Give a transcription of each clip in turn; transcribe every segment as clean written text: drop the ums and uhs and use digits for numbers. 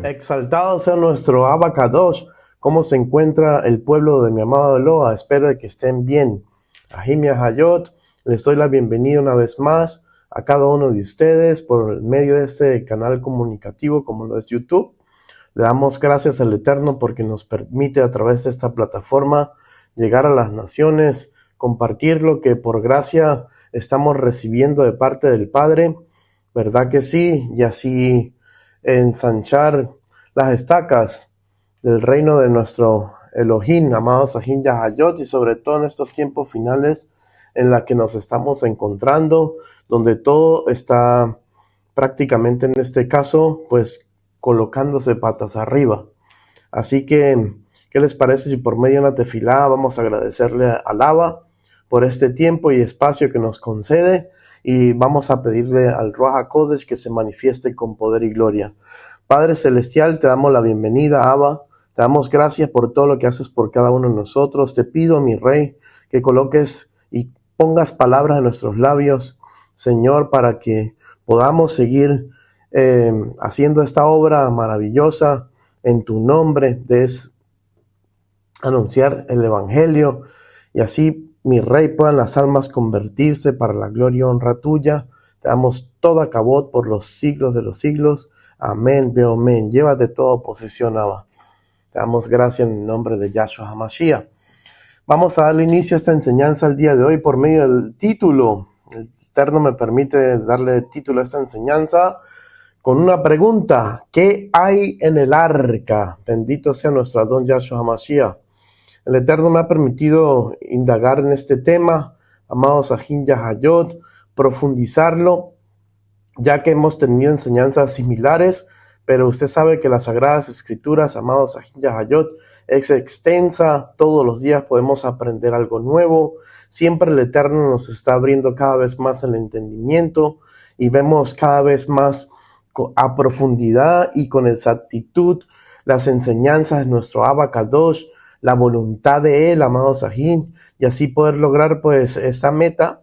Exaltado sea nuestro Abacadosh. ¿Cómo se encuentra el pueblo de mi amado Eloa? Espero de que estén bien. Ajimia Hayot, les doy la bienvenida una vez más a cada uno de ustedes por medio de este canal comunicativo como lo es YouTube. Le damos gracias al Eterno porque nos permite a través de esta plataforma llegar a las naciones, compartir lo que por gracia estamos recibiendo de parte del Padre. ¿Verdad que sí? Y así ensanchar las estacas del reino de nuestro Elohim, amados Ajim Yahayot, y sobre todo en estos tiempos finales en la que nos estamos encontrando, donde todo está prácticamente en este caso, pues colocándose patas arriba. Así que, ¿qué les parece si por medio de una tefilá vamos a agradecerle al Abba por este tiempo y espacio que nos concede? Y vamos a pedirle al Ruach HaKodesh que se manifieste con poder y gloria. Padre Celestial, te damos la bienvenida, Abba. Te damos gracias por todo lo que haces por cada uno de nosotros. Te pido, mi Rey, que coloques y pongas palabras en nuestros labios, Señor, para que podamos seguir haciendo esta obra maravillosa en tu nombre, de anunciar el Evangelio, y así, mi Rey, puedan las almas convertirse para la gloria y honra tuya. Te damos toda cabot por los siglos de los siglos. Amén, amén. Llévate toda posesión, Abba. Te damos gracias en el nombre de Yahshua HaMashiach. Vamos a darle inicio a esta enseñanza el día de hoy por medio del título. El Eterno me permite darle título a esta enseñanza con una pregunta. ¿Qué hay en el arca? Bendito sea nuestro Adón Yahshua HaMashiach. El Eterno me ha permitido indagar en este tema, amados Ajim Yahayot, profundizarlo, ya que hemos tenido enseñanzas similares, pero usted sabe que las Sagradas Escrituras, amados Ajim Yahayot, es extensa. Todos los días podemos aprender algo nuevo. Siempre el Eterno nos está abriendo cada vez más el entendimiento y vemos cada vez más a profundidad y con exactitud las enseñanzas de nuestro Abba Kadosh, la voluntad de Él, amados Ajim, y así poder lograr pues esta meta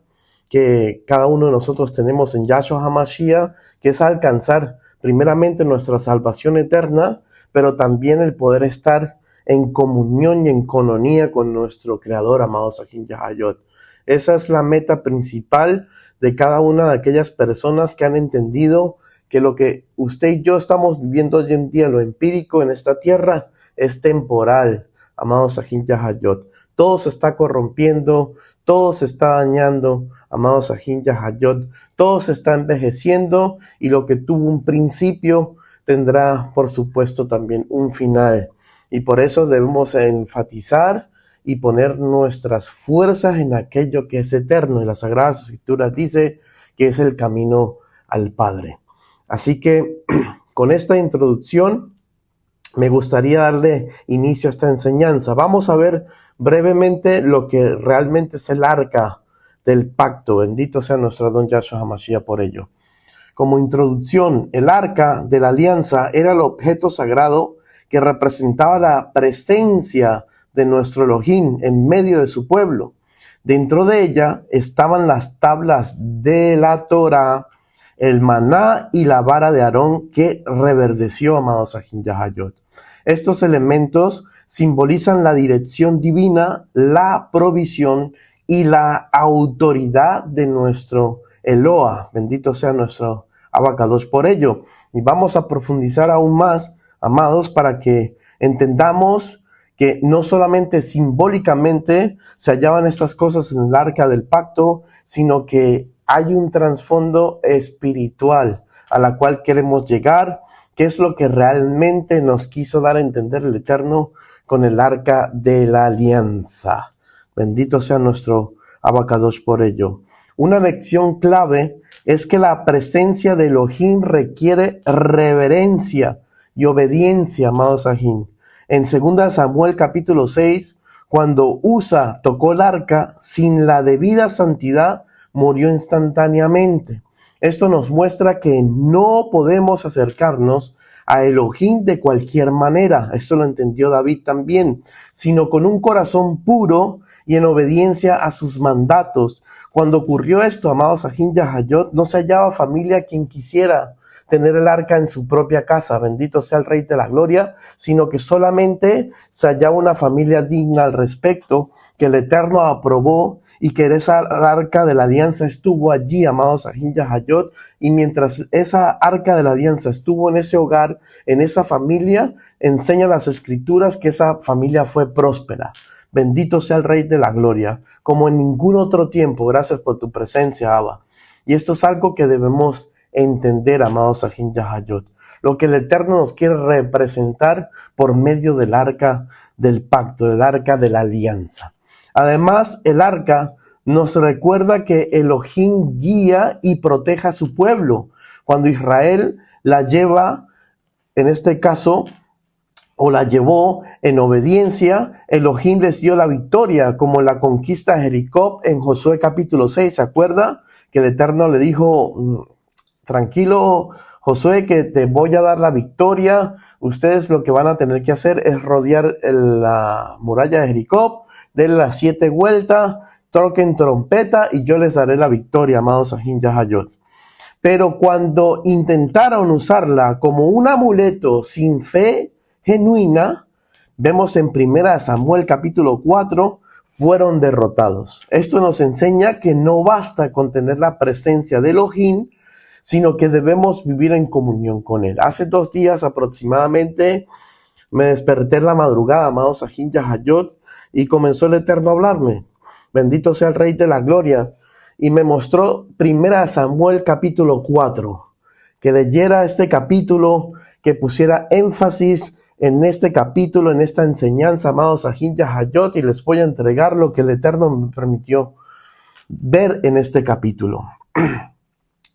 que cada uno de nosotros tenemos en Yahshua HaMashiach, que es alcanzar primeramente nuestra salvación eterna, pero también el poder estar en comunión y en cononía con nuestro Creador, amados Ajim Yahayot. Esa es la meta principal de cada una de aquellas personas que han entendido que lo que usted y yo estamos viviendo hoy en día, lo empírico en esta tierra, es temporal, amados Sahin Yahayot. Todo se está corrompiendo, todo se está dañando, amados Sahin Yahayot. Todo se está envejeciendo y lo que tuvo un principio tendrá, por supuesto, también un final. Y por eso debemos enfatizar y poner nuestras fuerzas en aquello que es eterno. Y las Sagradas Escrituras dice que es el camino al Padre. Así que con esta introducción me gustaría darle inicio a esta enseñanza. Vamos a ver brevemente lo que realmente es el arca del pacto. Bendito sea nuestro Don Yahshua HaMashiach por ello. Como introducción, el arca de la alianza era el objeto sagrado que representaba la presencia de nuestro Elohim en medio de su pueblo. Dentro de ella estaban las tablas de la Torah, el maná y la vara de Aarón que reverdeció, amados Sahin Yahayot. Estos elementos simbolizan la dirección divina, la provisión y la autoridad de nuestro Eloah. Bendito sea nuestro Abacadosh por ello. Y vamos a profundizar aún más, amados, para que entendamos que no solamente simbólicamente se hallaban estas cosas en el arca del pacto, sino que hay un trasfondo espiritual a la cual queremos llegar, que es lo que realmente nos quiso dar a entender el Eterno con el arca de la alianza. Bendito sea nuestro Abacadosh por ello. Una lección clave es que la presencia de Elohim requiere reverencia y obediencia, amados Sahin. En 2 Samuel capítulo 6, cuando Usa tocó el arca sin la debida santidad, murió instantáneamente. Esto nos muestra que no podemos acercarnos a Elohim de cualquier manera. Esto lo entendió David también, sino con un corazón puro y en obediencia a sus mandatos. Cuando ocurrió esto, amados Sahin Yahayot, no se hallaba familia quien quisiera tener el arca en su propia casa, bendito sea el Rey de la Gloria, sino que solamente se hallaba una familia digna al respecto, que el Eterno aprobó y que esa arca de la alianza estuvo allí, amados Sahin Yahayot, y mientras esa arca de la alianza estuvo en ese hogar, en esa familia, enseña las Escrituras que esa familia fue próspera. Bendito sea el Rey de la Gloria, como en ningún otro tiempo. Gracias por tu presencia, Abba. Y esto es algo que debemos entender, amados Sahin Yahayot. Lo que el Eterno nos quiere representar por medio del arca del pacto, del arca de la alianza. Además, el arca nos recuerda que Elohim guía y protege a su pueblo. Cuando Israel la lleva, en este caso, o la llevó en obediencia, Elohim les dio la victoria, como en la conquista de Jericó en Josué capítulo 6. ¿Se acuerda? Que el Eterno le dijo: tranquilo, Josué, que te voy a dar la victoria. Ustedes lo que van a tener que hacer es rodear la muralla de Jericó, denle las 7 vueltas, toquen trompeta y yo les daré la victoria, amados Sahin Yahayot. Pero cuando intentaron usarla como un amuleto sin fe genuina, vemos en 1 Samuel capítulo 4, fueron derrotados. Esto nos enseña que no basta con tener la presencia de Elohim, sino que debemos vivir en comunión con Él. Hace 2 días aproximadamente me desperté en la madrugada, amados Sahin Yahayot, y comenzó el Eterno a hablarme. Bendito sea el Rey de la Gloria. Y me mostró 1 Samuel capítulo 4, que leyera este capítulo, que pusiera énfasis en este capítulo, en esta enseñanza, amados Sahin Yahayot, y les voy a entregar lo que el Eterno me permitió ver en este capítulo.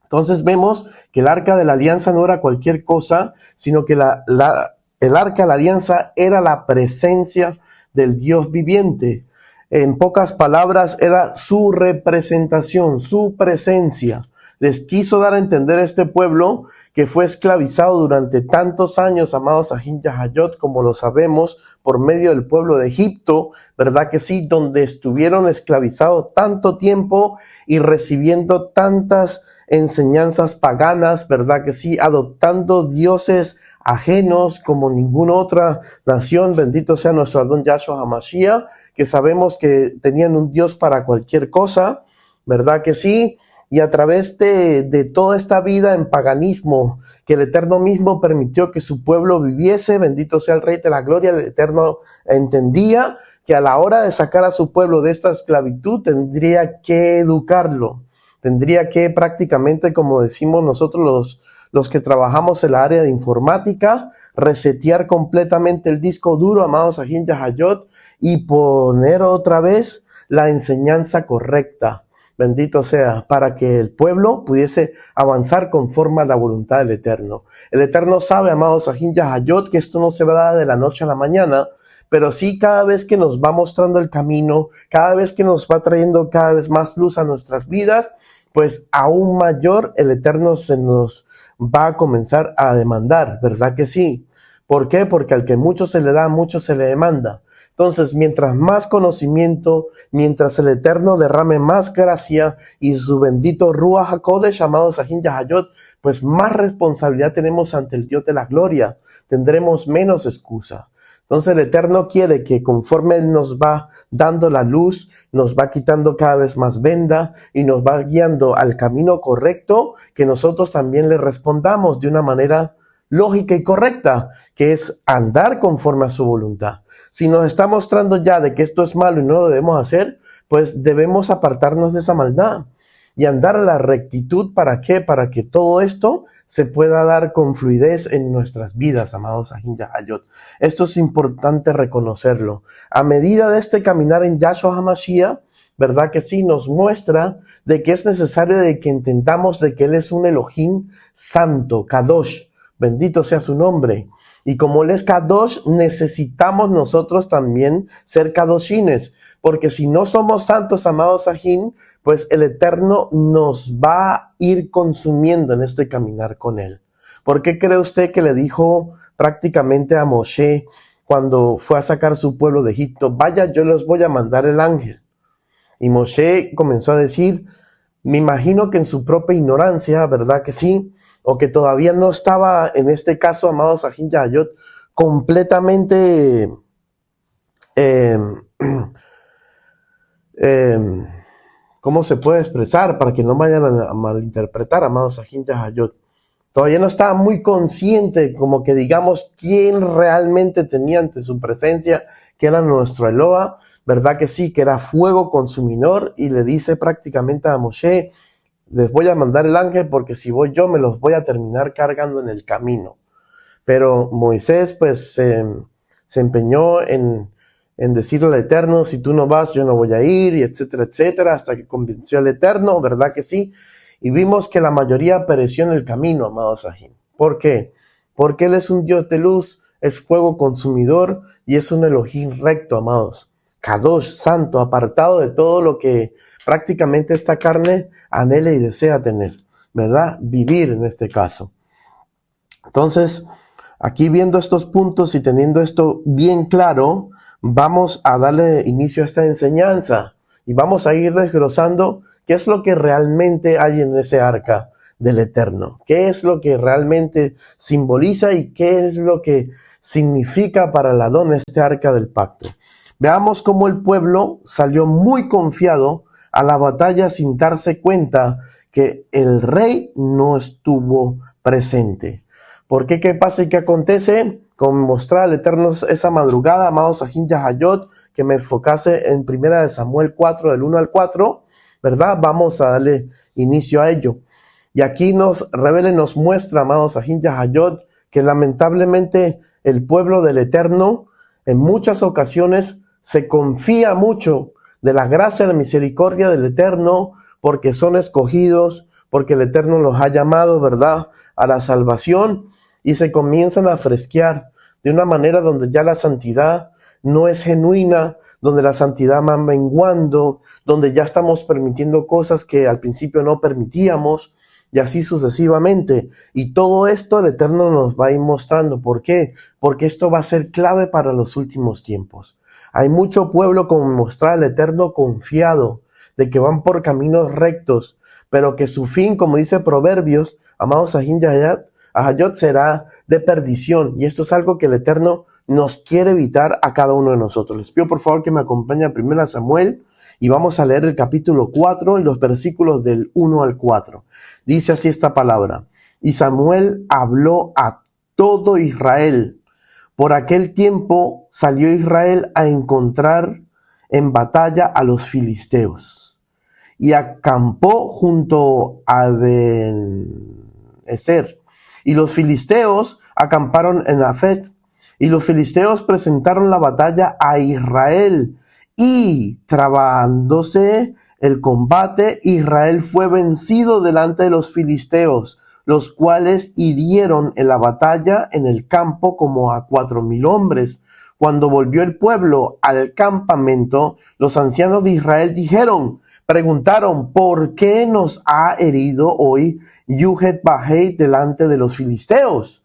Entonces vemos que el arca de la alianza no era cualquier cosa, sino que el arca de la alianza era la presencia del Dios viviente. En pocas palabras, era su representación, su presencia. Les quiso dar a entender a este pueblo que fue esclavizado durante tantos años, amados Sahin Yahayot, como lo sabemos, por medio del pueblo de Egipto, ¿verdad que sí? Donde estuvieron esclavizados tanto tiempo y recibiendo tantas enseñanzas paganas, ¿verdad que sí? Adoptando dioses ajenos como ninguna otra nación. Bendito sea nuestro Adón Yahshua HaMashiach, que sabemos que tenían un Dios para cualquier cosa, ¿verdad que sí? y a través de toda esta vida en paganismo que el Eterno mismo permitió que su pueblo viviese, bendito sea el Rey de la Gloria, el Eterno entendía que a la hora de sacar a su pueblo de esta esclavitud tendría que educarlo, tendría que prácticamente, como decimos nosotros los que trabajamos en la área de informática, resetear completamente el disco duro, amados Ahin Yahayot, y poner otra vez la enseñanza correcta. Bendito sea, para que el pueblo pudiese avanzar conforme a la voluntad del Eterno. El Eterno sabe, amados Ahin Yahayot, que esto no se va a dar de la noche a la mañana, pero sí cada vez que nos va mostrando el camino, cada vez que nos va trayendo cada vez más luz a nuestras vidas, pues aún mayor el Eterno se nos va a comenzar a demandar, ¿verdad que sí? ¿Por qué? Porque al que mucho se le da, mucho se le demanda. Entonces, mientras más conocimiento, mientras el Eterno derrame más gracia y su bendito Ruach HaKodesh, amados Ahin Yahayot, pues más responsabilidad tenemos ante el Dios de la gloria. Tendremos menos excusa. Entonces el Eterno quiere que conforme Él nos va dando la luz, nos va quitando cada vez más venda y nos va guiando al camino correcto, que nosotros también le respondamos de una manera lógica y correcta, que es andar conforme a su voluntad. Si nos está mostrando ya de que esto es malo y no lo debemos hacer, pues debemos apartarnos de esa maldad y andar a la rectitud. ¿Para qué? Para que todo esto se pueda dar con fluidez en nuestras vidas, amados Ahin Yahayot. Esto es importante reconocerlo. A medida de este caminar en Yahshua HaMashiach, ¿verdad que sí? Nos muestra de que es necesario de que entendamos de que Él es un Elohim santo, Kadosh. Bendito sea su nombre. Y como Él es Kadosh, necesitamos nosotros también ser Kadoshines. Porque si no somos santos, amados Ahin, pues el Eterno nos va a ir consumiendo en este caminar con Él. ¿Por qué cree usted que le dijo prácticamente a Moshe cuando fue a sacar su pueblo de Egipto? Vaya, yo les voy a mandar el ángel. Y Moshe comenzó a decir, me imagino que en su propia ignorancia, ¿verdad que sí? O que todavía no estaba, en este caso, amados Ahin Yahayot, completamente ¿cómo se puede expresar? Para que no vayan a malinterpretar, amados Ahin Yahayot. Todavía no estaba muy consciente, como que digamos, quién realmente tenía ante su presencia, que era nuestro Eloa, ¿verdad que sí? Que era fuego consumidor, y le dice prácticamente a Moshe, les voy a mandar el ángel porque si voy yo me los voy a terminar cargando en el camino. Pero Moisés pues se empeñó en decirle al Eterno, si tú no vas, yo no voy a ir, y etcétera, etcétera, hasta que convenció al Eterno, ¿verdad que sí? Y vimos que la mayoría pereció en el camino, amados Ahin. ¿Por qué? Porque Él es un Dios de luz, es fuego consumidor, y es un Elohim recto, amados. Kadosh, santo, apartado de todo lo que prácticamente esta carne anhela y desea tener, ¿verdad? Vivir en este caso. Entonces, aquí viendo estos puntos y teniendo esto bien claro, vamos a darle inicio a esta enseñanza y vamos a ir desglosando qué es lo que realmente hay en ese arca del Eterno, qué es lo que realmente simboliza y qué es lo que significa para el Adón este arca del pacto. Veamos cómo el pueblo salió muy confiado a la batalla sin darse cuenta que el rey no estuvo presente. ¿Por qué? ¿Qué pasa y qué acontece? Como mostrar al Eterno esa madrugada, amados Ahin Yahayot, que me enfocase en 1 Samuel 4, del 1 al 4, ¿verdad? Vamos a darle inicio a ello. Y aquí nos revela y nos muestra, amados Ahin Yahayot, que lamentablemente el pueblo del Eterno en muchas ocasiones se confía mucho de la gracia y la misericordia del Eterno porque son escogidos, porque el Eterno los ha llamado, ¿verdad?, a la salvación, y se comienzan a fresquear de una manera donde ya la santidad no es genuina, donde la santidad va menguando, donde ya estamos permitiendo cosas que al principio no permitíamos, y así sucesivamente. Y todo esto el Eterno nos va a ir mostrando. ¿Por qué? Porque esto va a ser clave para los últimos tiempos. Hay mucho pueblo, como mostrar al Eterno, confiado de que van por caminos rectos, pero que su fin, como dice Proverbios, amados Ahin Yahayot, será de perdición. Y esto es algo que el Eterno nos quiere evitar a cada uno de nosotros. Les pido por favor que me acompañen a 1 Samuel Y vamos a leer el capítulo 4 y los versículos del 1 al 4. Dice así esta palabra: y Samuel habló a todo Israel. Por aquel tiempo salió Israel a encontrar en batalla a los filisteos y acampó junto a Ben-ezer. Y los filisteos acamparon en Afet. Y los filisteos presentaron la batalla a Israel. Y trabándose el combate, Israel fue vencido delante de los filisteos, los cuales hirieron en la batalla en el campo como a 4,000 hombres. Cuando volvió el pueblo al campamento, los ancianos de Israel preguntaron, ¿por qué nos ha herido hoy Yujeth-Bahei delante de los filisteos?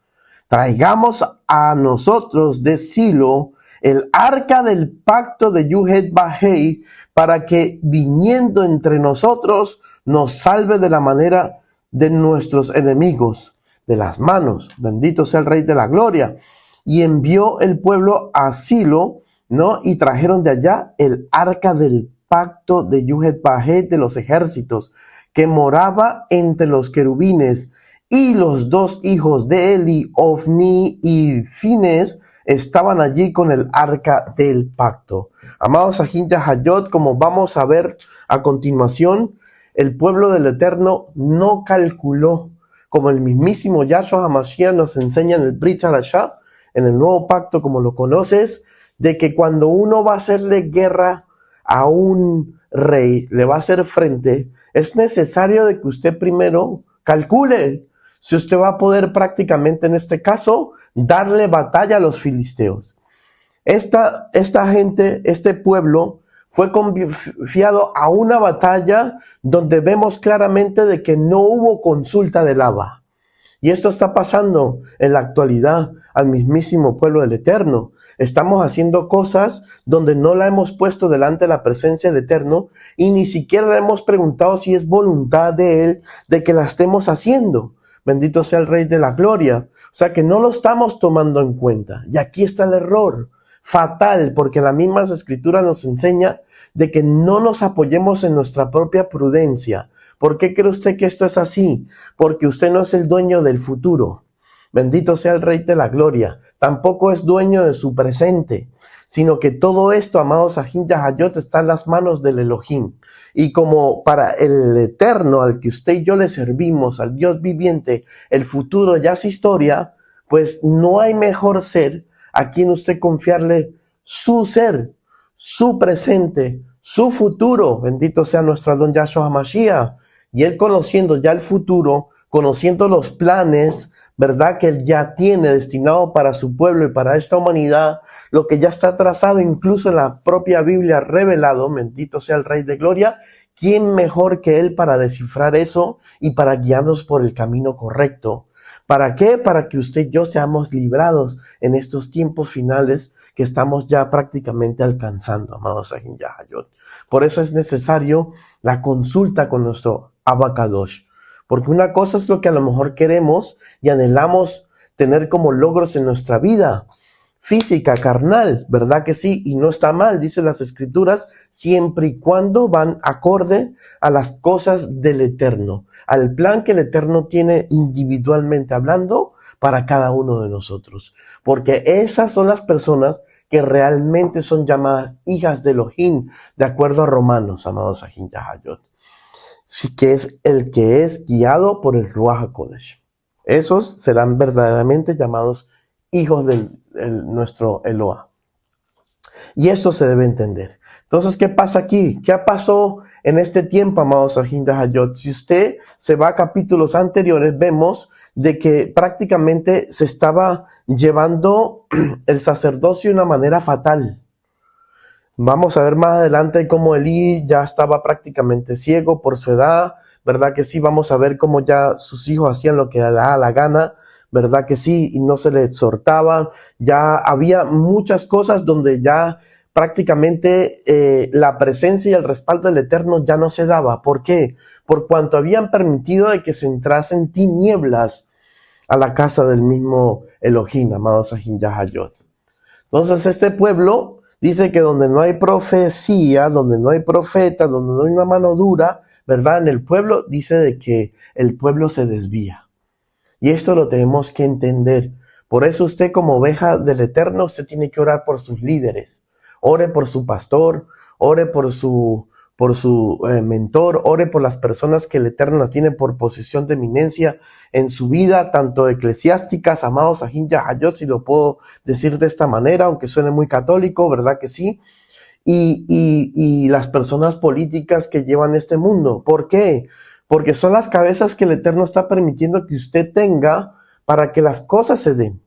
Traigamos a nosotros de Silo el arca del pacto de Yujeth-Bahei, para que viniendo entre nosotros nos salve de la manera de nuestros enemigos, de las manos. Bendito sea el Rey de la Gloria. Y envió el pueblo a Silo, ¿no? Y trajeron de allá el arca del pacto de Yujeth-Bahei de los ejércitos, que moraba entre los querubines. Y los 2 hijos de Eli, Ofni y Fines, estaban allí con el arca del pacto. Amados Ahin Yahayot, como vamos a ver a continuación, el pueblo del Eterno no calculó, como el mismísimo Yahshua HaMashiach nos enseña en el Brit Hadashah, en el nuevo pacto como lo conoces, de que cuando uno va a hacerle guerra a un rey, le va a hacer frente, es necesario de que usted primero calcule si usted va a poder prácticamente en este caso darle batalla a los filisteos. Esta gente, este pueblo, fue confiado a una batalla donde vemos claramente de que no hubo consulta del Abba. Y esto está pasando en la actualidad al mismísimo pueblo del Eterno. Estamos haciendo cosas donde no la hemos puesto delante de la presencia del Eterno y ni siquiera le hemos preguntado si es voluntad de Él de que la estemos haciendo. Bendito sea el Rey de la Gloria. O sea que no lo estamos tomando en cuenta. Y aquí está el error fatal, porque la misma Escritura nos enseña de que no nos apoyemos en nuestra propia prudencia. ¿Por qué cree usted que esto es así? Porque usted no es el dueño del futuro. Bendito sea el Rey de la Gloria. Tampoco es dueño de su presente, sino que todo esto, amados Ahin Yahayot, está en las manos del Elohim. Y como para el Eterno, al que usted y yo le servimos, al Dios viviente, el futuro ya es historia, pues no hay mejor ser a quien usted confiarle su ser, su presente, su futuro. Bendito sea nuestro Adón Yahshua HaMashiach. Y Él, conociendo ya el futuro, conociendo los planes, ¿verdad?, que Él ya tiene destinado para su pueblo y para esta humanidad, lo que ya está trazado incluso en la propia Biblia revelado, bendito sea el Rey de Gloria. ¿Quién mejor que Él para descifrar eso y para guiarnos por el camino correcto? ¿Para qué? Para que usted y yo seamos librados en estos tiempos finales que estamos ya prácticamente alcanzando, amados Ahin Yahayot. Por eso es necesario la consulta con nuestro Abba Kadosh. Porque una cosa es lo que a lo mejor queremos y anhelamos tener como logros en nuestra vida física, carnal, ¿verdad que sí? Y no está mal, dicen las Escrituras, siempre y cuando van acorde a las cosas del Eterno, al plan que el Eterno tiene individualmente hablando para cada uno de nosotros. Porque esas son las personas que realmente son llamadas hijas de Elohim, de acuerdo a Romanos, amados Ahin Yahayot. Sí, que es el que es guiado por el Ruach HaKodesh. Esos serán verdaderamente llamados hijos de nuestro Eloah. Y eso se debe entender. Entonces, ¿qué pasa aquí? ¿Qué pasó en este tiempo, amados Ahin Yahayot? Si usted se va a capítulos anteriores, vemos de que prácticamente se estaba llevando el sacerdocio de una manera fatal. Vamos a ver más adelante cómo Elí ya estaba prácticamente ciego por su edad, ¿verdad que sí? Vamos a ver cómo ya sus hijos hacían lo que le daba la gana, ¿verdad que sí? Y no se le exhortaban. Ya había muchas cosas donde ya prácticamente la presencia y el respaldo del Eterno ya no se daba. ¿Por qué? Por cuanto habían permitido de que se entrasen tinieblas a la casa del mismo Elohim, amados Ahin Yahayot. Entonces este pueblo Dice que donde no hay profecía, donde no hay profeta, donde no hay una mano dura, ¿verdad? En el pueblo dice de que el pueblo se desvía. Y esto lo tenemos que entender. Por eso usted como oveja del Eterno, usted tiene que orar por sus líderes. Ore por su pastor, ore por su mentor, ore por las personas que el Eterno las tiene por posición de eminencia en su vida, tanto eclesiásticas, amados Ahin Yahayot, si lo puedo decir de esta manera, aunque suene muy católico, ¿verdad que sí? Y las personas políticas que llevan este mundo. ¿Por qué? Porque son las cabezas que el Eterno está permitiendo que usted tenga para que las cosas se den.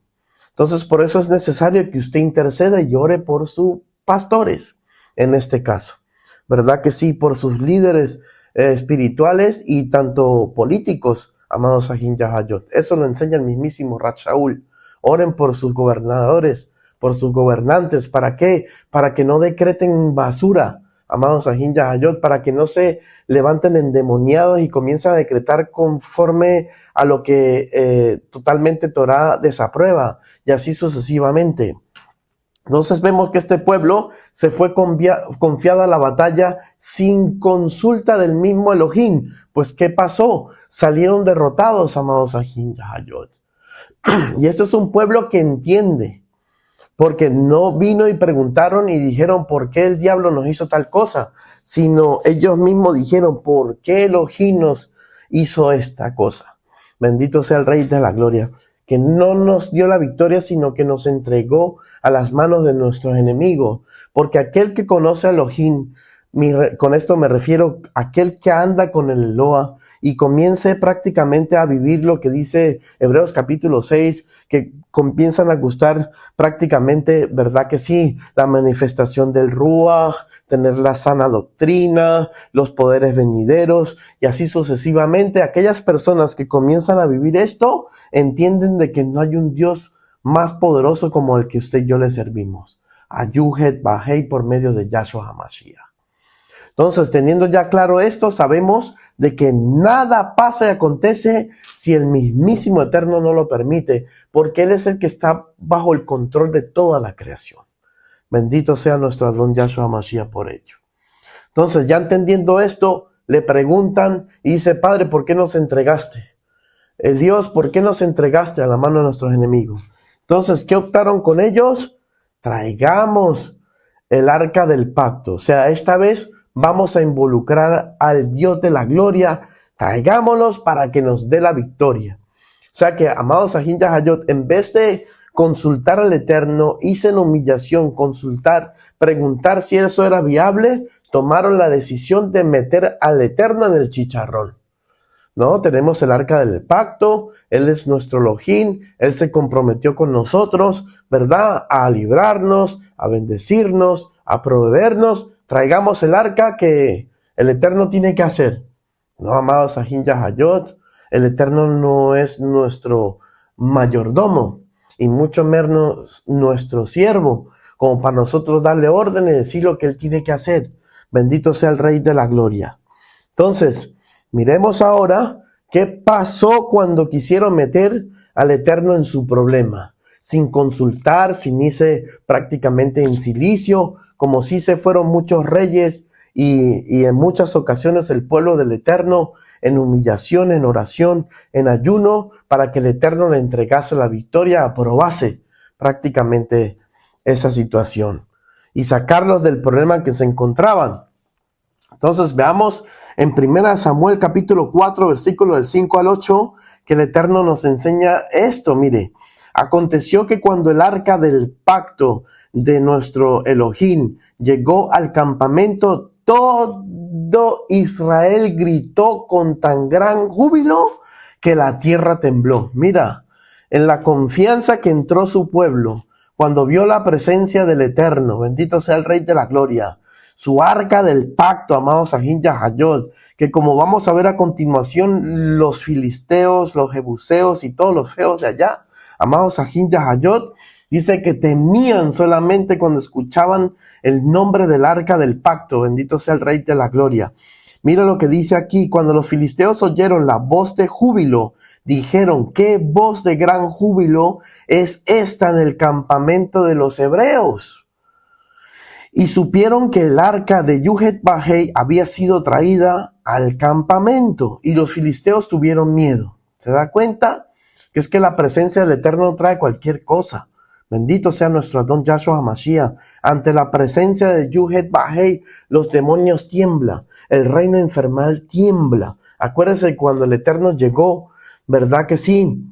Entonces, por eso es necesario que usted interceda y ore por sus pastores, en este caso. ¿Verdad que sí? Por sus líderes espirituales y tanto políticos, amados Ahin Yahayot. Eso lo enseña el mismísimo Rat Shaul. Oren por sus gobernadores, por sus gobernantes. ¿Para qué? Para que no decreten basura, amados Ahin Yahayot, para que no se levanten endemoniados y comiencen a decretar conforme a lo que totalmente Torah desaprueba, y así sucesivamente. Entonces vemos que este pueblo se fue confiado a la batalla sin consulta del mismo Elohim. Pues ¿qué pasó? Salieron derrotados, amados Ahin Yahayot. Y este es un pueblo que entiende, porque no vino y preguntaron y dijeron ¿por qué el diablo nos hizo tal cosa? Sino ellos mismos dijeron ¿por qué Elohim nos hizo esta cosa? Bendito sea el Rey de la Gloria, que no nos dio la victoria, sino que nos entregó a las manos de nuestros enemigos. Porque aquel que conoce a Elohim, con esto me refiero a aquel que anda con el Eloa y comience prácticamente a vivir lo que dice Hebreos capítulo 6, que comienzan a gustar prácticamente, ¿verdad que sí? La manifestación del Ruach, tener la sana doctrina, los poderes venideros y así sucesivamente. Aquellas personas que comienzan a vivir esto entienden de que no hay un Dios más poderoso como el que usted y yo le servimos. A Yuhet Bahei por medio de Yahshua HaMashiach. Entonces, teniendo ya claro esto, sabemos de que nada pasa y acontece si el mismísimo Eterno no lo permite, porque Él es el que está bajo el control de toda la creación. Bendito sea nuestro Adón Yahshua HaMashiach por ello. Entonces, ya entendiendo esto, le preguntan y dice, Padre, ¿por qué nos entregaste? Dios, ¿por qué nos entregaste a la mano de nuestros enemigos? Entonces, ¿qué optaron con ellos? Traigamos el arca del pacto. O sea, esta vez vamos a involucrar al Dios de la gloria. Traigámoslos para que nos dé la victoria. O sea que, amados Ahin Yahayot, en vez de consultar al Eterno, hice en humillación, consultar, preguntar si eso era viable, tomaron la decisión de meter al Eterno en el chicharrón. ¿No? Tenemos el arca del pacto, Él es nuestro Elohim, Él se comprometió con nosotros, ¿verdad? A librarnos, a bendecirnos, a proveernos. Traigamos el arca que el Eterno tiene que hacer. No, amados Ahin Yahayot, el Eterno no es nuestro mayordomo y mucho menos nuestro siervo, como para nosotros darle orden y decir lo que Él tiene que hacer. Bendito sea el Rey de la Gloria. Entonces, miremos ahora qué pasó cuando quisieron meter al Eterno en su problema, sin consultar, sin irse prácticamente en silicio, como si se fueron muchos reyes y en muchas ocasiones el pueblo del Eterno en humillación, en oración, en ayuno, para que el Eterno le entregase la victoria, aprobase prácticamente esa situación y sacarlos del problema en que se encontraban. Entonces veamos en 1 Samuel capítulo 4, versículo del 5 al 8, que el Eterno nos enseña esto. Mire, aconteció que cuando el arca del pacto de nuestro Elohim llegó al campamento, todo Israel gritó con tan gran júbilo que la tierra tembló. Mira, en la confianza que entró su pueblo cuando vio la presencia del Eterno, bendito sea el Rey de la Gloria, su arca del pacto, amados Ahin Yahayot, que como vamos a ver a continuación, los filisteos, los jebuseos y todos los feos de allá, amados Ahin Yahayot, dice que temían solamente cuando escuchaban el nombre del arca del pacto, bendito sea el Rey de la Gloria. Mira lo que dice aquí, cuando los filisteos oyeron la voz de júbilo, dijeron, ¿qué voz de gran júbilo es esta en el campamento de los hebreos? Y supieron que el arca de Yuhet-Bajei había sido traída al campamento y los filisteos tuvieron miedo. ¿Se da cuenta? Que es que la presencia del Eterno trae cualquier cosa. Bendito sea nuestro Adón Yahshua HaMashiach. Ante la presencia de Yuhet-Bajei, los demonios tiemblan. El reino infernal tiembla. Acuérdense cuando el Eterno llegó, ¿verdad que sí?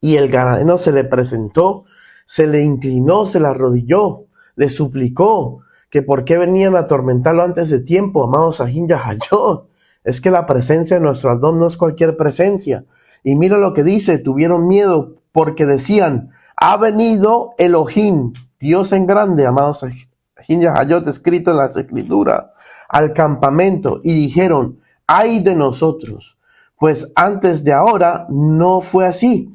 Y el gadareno se le presentó, se le inclinó, se le arrodilló, le suplicó que por qué venían a atormentarlo antes de tiempo, amados Sahin Yahayot. Es que la presencia de nuestro Adón no es cualquier presencia. Y mira lo que dice, tuvieron miedo porque decían, ha venido Elohim, Dios en grande, amados Sahin Yahayot, escrito en las escrituras, al campamento, y dijeron, ay de nosotros, pues antes de ahora no fue así.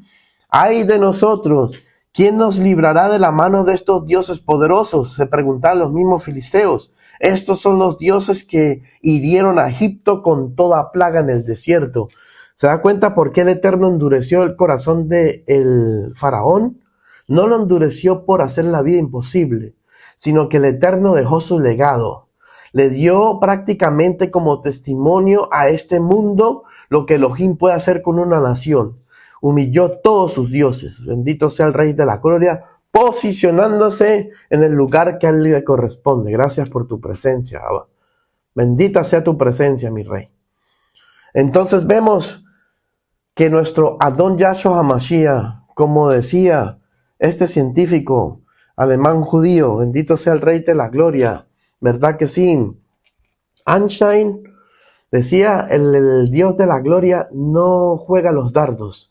Ay de nosotros, ¿quién nos librará de la mano de estos dioses poderosos? Se preguntaban los mismos filisteos. Estos son los dioses que hirieron a Egipto con toda plaga en el desierto. ¿Se da cuenta por qué el Eterno endureció el corazón del faraón? No lo endureció por hacer la vida imposible, sino que el Eterno dejó su legado. Le dio prácticamente como testimonio a este mundo lo que Elohim puede hacer con una nación. Humilló todos sus dioses. Bendito sea el Rey de la Gloria, posicionándose en el lugar que a él le corresponde. Gracias por tu presencia, Abba. Bendita sea tu presencia, mi Rey. Entonces vemos que nuestro Adón Yahshua HaMashiach, como decía este científico alemán judío, bendito sea el Rey de la Gloria, ¿verdad que sí? Einstein decía, el Dios de la Gloria no juega los dardos.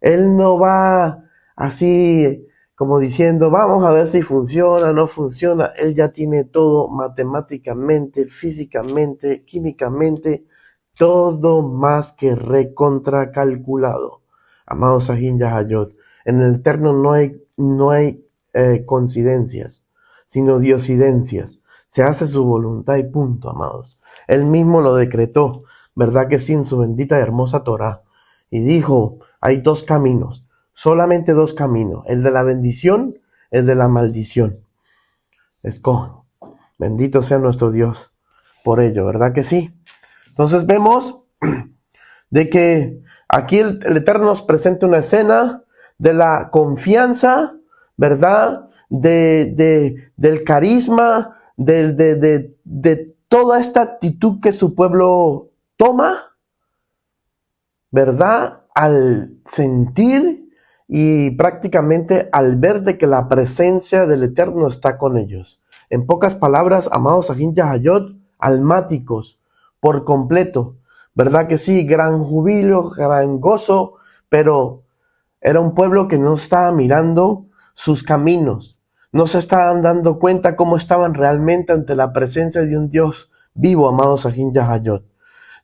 Él no va así como diciendo, vamos a ver si funciona, no funciona. Él ya tiene todo matemáticamente, físicamente, químicamente, todo más que recontracalculado. Amados Sahin Yahayot, en el Eterno no hay coincidencias, sino diosidencias. Se hace su voluntad y punto, amados. Él mismo lo decretó, ¿verdad que sí? En su bendita y hermosa Torah. Y dijo, hay dos caminos, solamente dos caminos, el de la bendición, el de la maldición. Escojan. Bendito sea nuestro Dios por ello, ¿verdad que sí? Entonces vemos de que aquí el Eterno nos presenta una escena de la confianza, ¿verdad? Del carisma, de toda esta actitud que su pueblo toma, ¿verdad? Al sentir y prácticamente al ver de que la presencia del Eterno está con ellos. En pocas palabras, amados Sahin Yahayot, almáticos por completo, ¿verdad que sí? Gran jubilo, gran gozo, pero era un pueblo que no estaba mirando sus caminos, no se estaban dando cuenta cómo estaban realmente ante la presencia de un Dios vivo, amados Sahin Yahayot.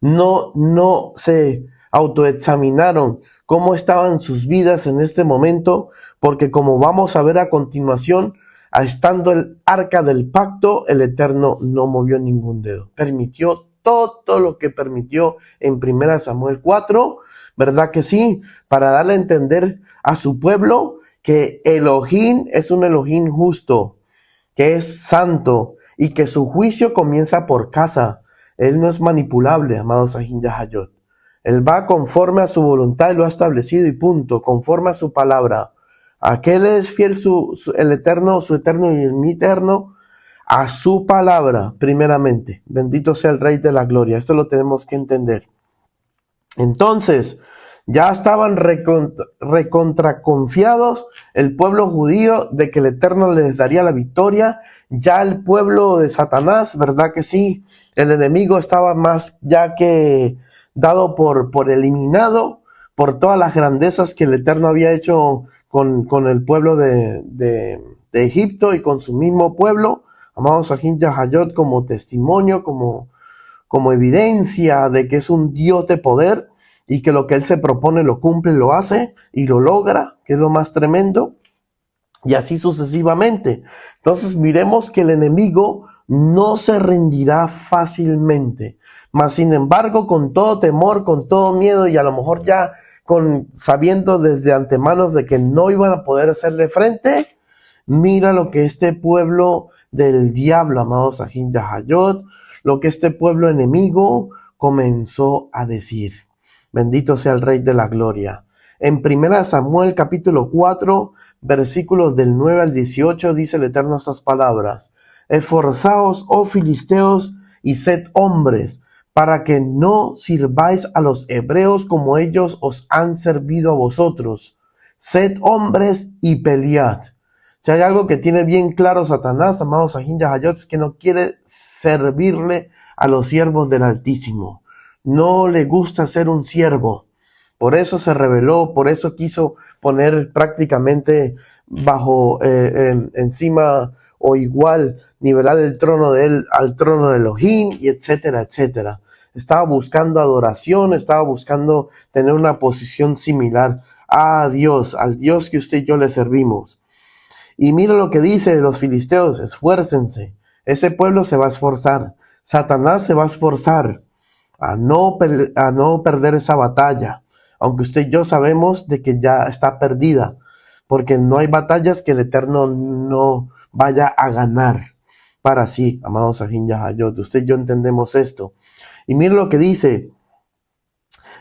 No se autoexaminaron cómo estaban sus vidas en este momento, porque como vamos a ver a continuación, estando el arca del pacto, el Eterno no movió ningún dedo. Permitió todo lo que permitió en 1 Samuel 4, ¿verdad que sí? Para darle a entender a su pueblo que Elohim es un Elohim justo, que es santo y que su juicio comienza por casa. Él no es manipulable, amados Sahin Yahayot. Él va conforme a su voluntad y lo ha establecido y punto, conforme a su palabra. Aquel es fiel el Eterno, su Eterno y mi Eterno, a su palabra, primeramente. Bendito sea el Rey de la Gloria. Esto lo tenemos que entender. Entonces, ya estaban recontraconfiados el pueblo judío de que el Eterno les daría la victoria. Ya el pueblo de Satanás, ¿verdad que sí? El enemigo estaba más ya que dado por eliminado por todas las grandezas que el Eterno había hecho con el pueblo de Egipto y con su mismo pueblo. Amados Sahin Yahayot, como testimonio, como evidencia de que es un Dios de poder y que lo que Él se propone lo cumple, lo hace y lo logra, que es lo más tremendo, y así sucesivamente. Entonces miremos que el enemigo no se rendirá fácilmente, mas sin embargo con todo temor, con todo miedo y a lo mejor ya sabiendo desde antemano de que no iban a poder hacerle frente, mira lo que este pueblo del diablo, amados Ahin Yahayot, lo que este pueblo enemigo comenzó a decir. Bendito sea el Rey de la Gloria. En 1 Samuel capítulo 4, versículos del 9 al 18, dice el Eterno estas palabras: Esforzaos, oh filisteos, y sed hombres, para que no sirváis a los hebreos como ellos os han servido a vosotros. Sed hombres y pelead. Si hay algo que tiene bien claro Satanás, amados Ahin Yahayot, es que no quiere servirle a los siervos del Altísimo. No le gusta ser un siervo. Por eso se rebeló, por eso quiso poner prácticamente bajo, encima o igual, nivelar el trono de él al trono de Elohim, y etcétera, etcétera. Estaba buscando adoración, estaba buscando tener una posición similar a Dios, al Dios que usted y yo le servimos. Y mira lo que dice los filisteos: esfuércense. Ese pueblo se va a esforzar. Satanás se va a esforzar a no perder esa batalla. Aunque usted y yo sabemos de que ya está perdida, porque no hay batallas que el Eterno no vaya a ganar para sí, amados Ahin Yahayot. Usted y yo entendemos esto. Y mire lo que dice: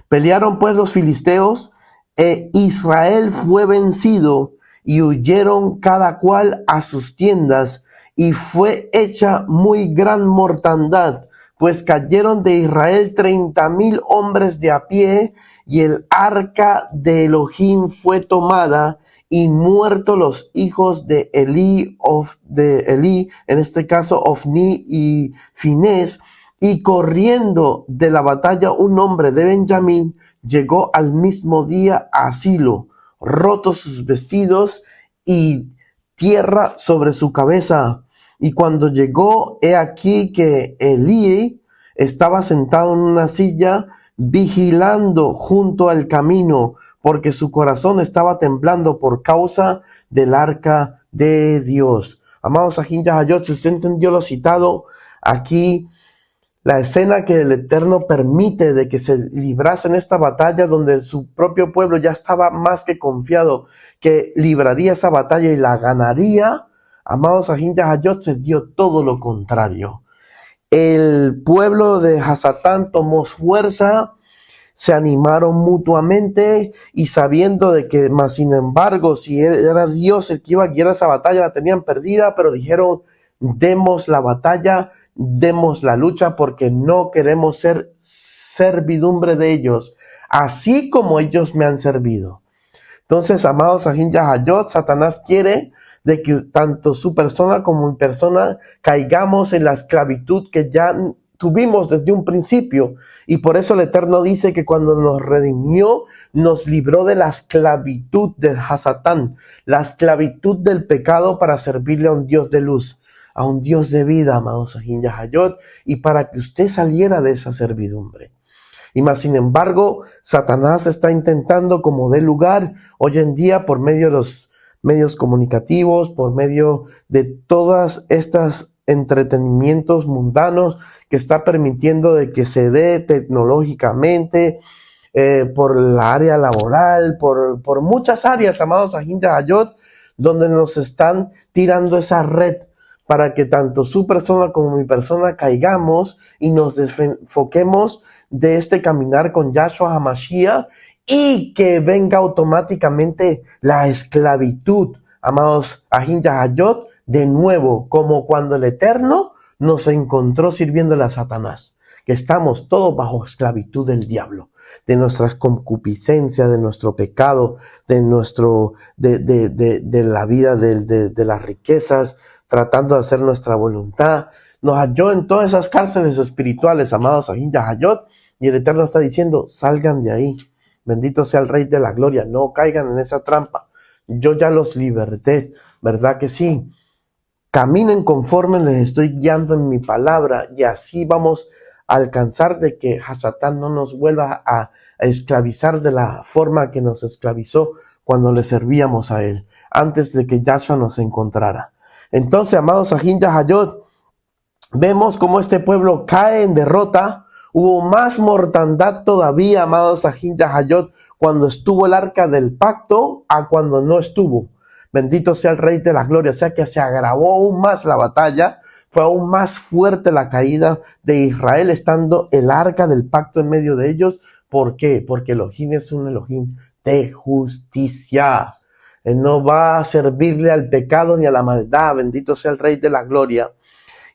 pelearon pues los filisteos, e Israel fue vencido, y huyeron cada cual a sus tiendas, y fue hecha muy gran mortandad, pues cayeron de Israel 30,000 hombres de a pie, y el arca de Elohim fue tomada, y muertos los hijos de Elí, en este caso Ofni y Finés, y corriendo de la batalla un hombre de Benjamín llegó al mismo día a Silo, rotos sus vestidos y tierra sobre su cabeza. Y cuando llegó, he aquí que Elí estaba sentado en una silla vigilando junto al camino, porque su corazón estaba temblando por causa del arca de Dios. Amados Ahin Yahayot, si usted entendió lo citado aquí, la escena que el Eterno permite de que se librase en esta batalla, donde su propio pueblo ya estaba más que confiado que libraría esa batalla y la ganaría, amados Ahin Yahayot, se dio todo lo contrario. El pueblo de Hasatán tomó fuerza, se animaron mutuamente, y sabiendo de que, más sin embargo, si era Dios el que iba a guiar esa batalla, la tenían perdida, pero dijeron: demos la batalla, demos la lucha, porque no queremos ser servidumbre de ellos, así como ellos me han servido. Entonces, amados Ahin Yahayot, Satanás quiere de que tanto su persona como mi persona caigamos en la esclavitud que ya tuvimos desde un principio. Y por eso el Eterno dice que cuando nos redimió, nos libró de la esclavitud del Hasatán, la esclavitud del pecado, para servirle a un Dios de luz, a un Dios de vida, amados Ahin Yahayot, y para que usted saliera de esa servidumbre. Y más sin embargo, Satanás está intentando, como dé lugar hoy en día, por medio de los medios comunicativos, por medio de todas estas entretenimientos mundanos que está permitiendo de que se dé tecnológicamente, por la área laboral, por muchas áreas, amados Ahin Yahayot, donde nos están tirando esa red para que tanto su persona como mi persona caigamos y nos desenfoquemos de este caminar con Yahshua HaMashiach, y que venga automáticamente la esclavitud, amados Ahin Yahayot, de nuevo, como cuando el Eterno nos encontró sirviéndole a Satanás, que estamos todos bajo esclavitud del diablo, de nuestras concupiscencias, de nuestro pecado, de la vida, de las riquezas, tratando de hacer nuestra voluntad. Nos halló en todas esas cárceles espirituales, amados Ahin Yahayot, y el Eterno está diciendo: salgan de ahí. Bendito sea el Rey de la Gloria, no caigan en esa trampa. Yo ya los liberté, ¿verdad que sí? Caminen conforme les estoy guiando en mi palabra, y así vamos a alcanzar de que Hasatán no nos vuelva a esclavizar de la forma que nos esclavizó cuando le servíamos a él, antes de que Yahshua nos encontrara. Entonces, amados Ahin Yahayot, vemos cómo este pueblo cae en derrota. Hubo más mortandad todavía, amados Ahin Yahayot, cuando estuvo el arca del pacto a cuando no estuvo. Bendito sea el Rey de la Gloria. O sea que se agravó aún más la batalla. Fue aún más fuerte la caída de Israel, estando el arca del pacto en medio de ellos. ¿Por qué? Porque Elohim es un Elohim de justicia. Él no va a servirle al pecado ni a la maldad. Bendito sea el Rey de la Gloria.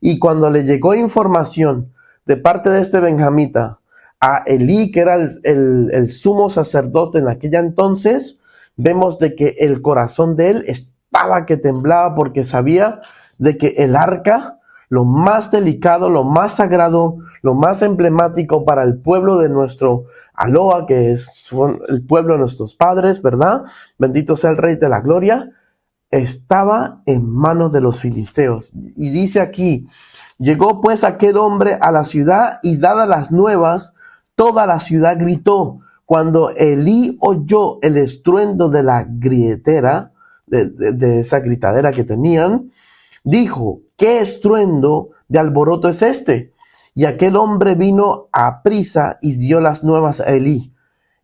Y cuando le llegó información de parte de este benjamita a Elí, que era el sumo sacerdote en aquella entonces, vemos de que el corazón de él estaba que temblaba, porque sabía de que el arca, lo más delicado, lo más sagrado, lo más emblemático para el pueblo de nuestro Aloha, que es el pueblo de nuestros padres, ¿verdad? Bendito sea el Rey de la Gloria, estaba en manos de los filisteos. Y dice aquí: llegó pues aquel hombre a la ciudad, y dadas las nuevas, toda la ciudad gritó. Cuando Elí oyó el estruendo de la grietera, de esa gritadera que tenían, dijo: ¿qué estruendo de alboroto es este? Y aquel hombre vino a prisa y dio las nuevas a Elí.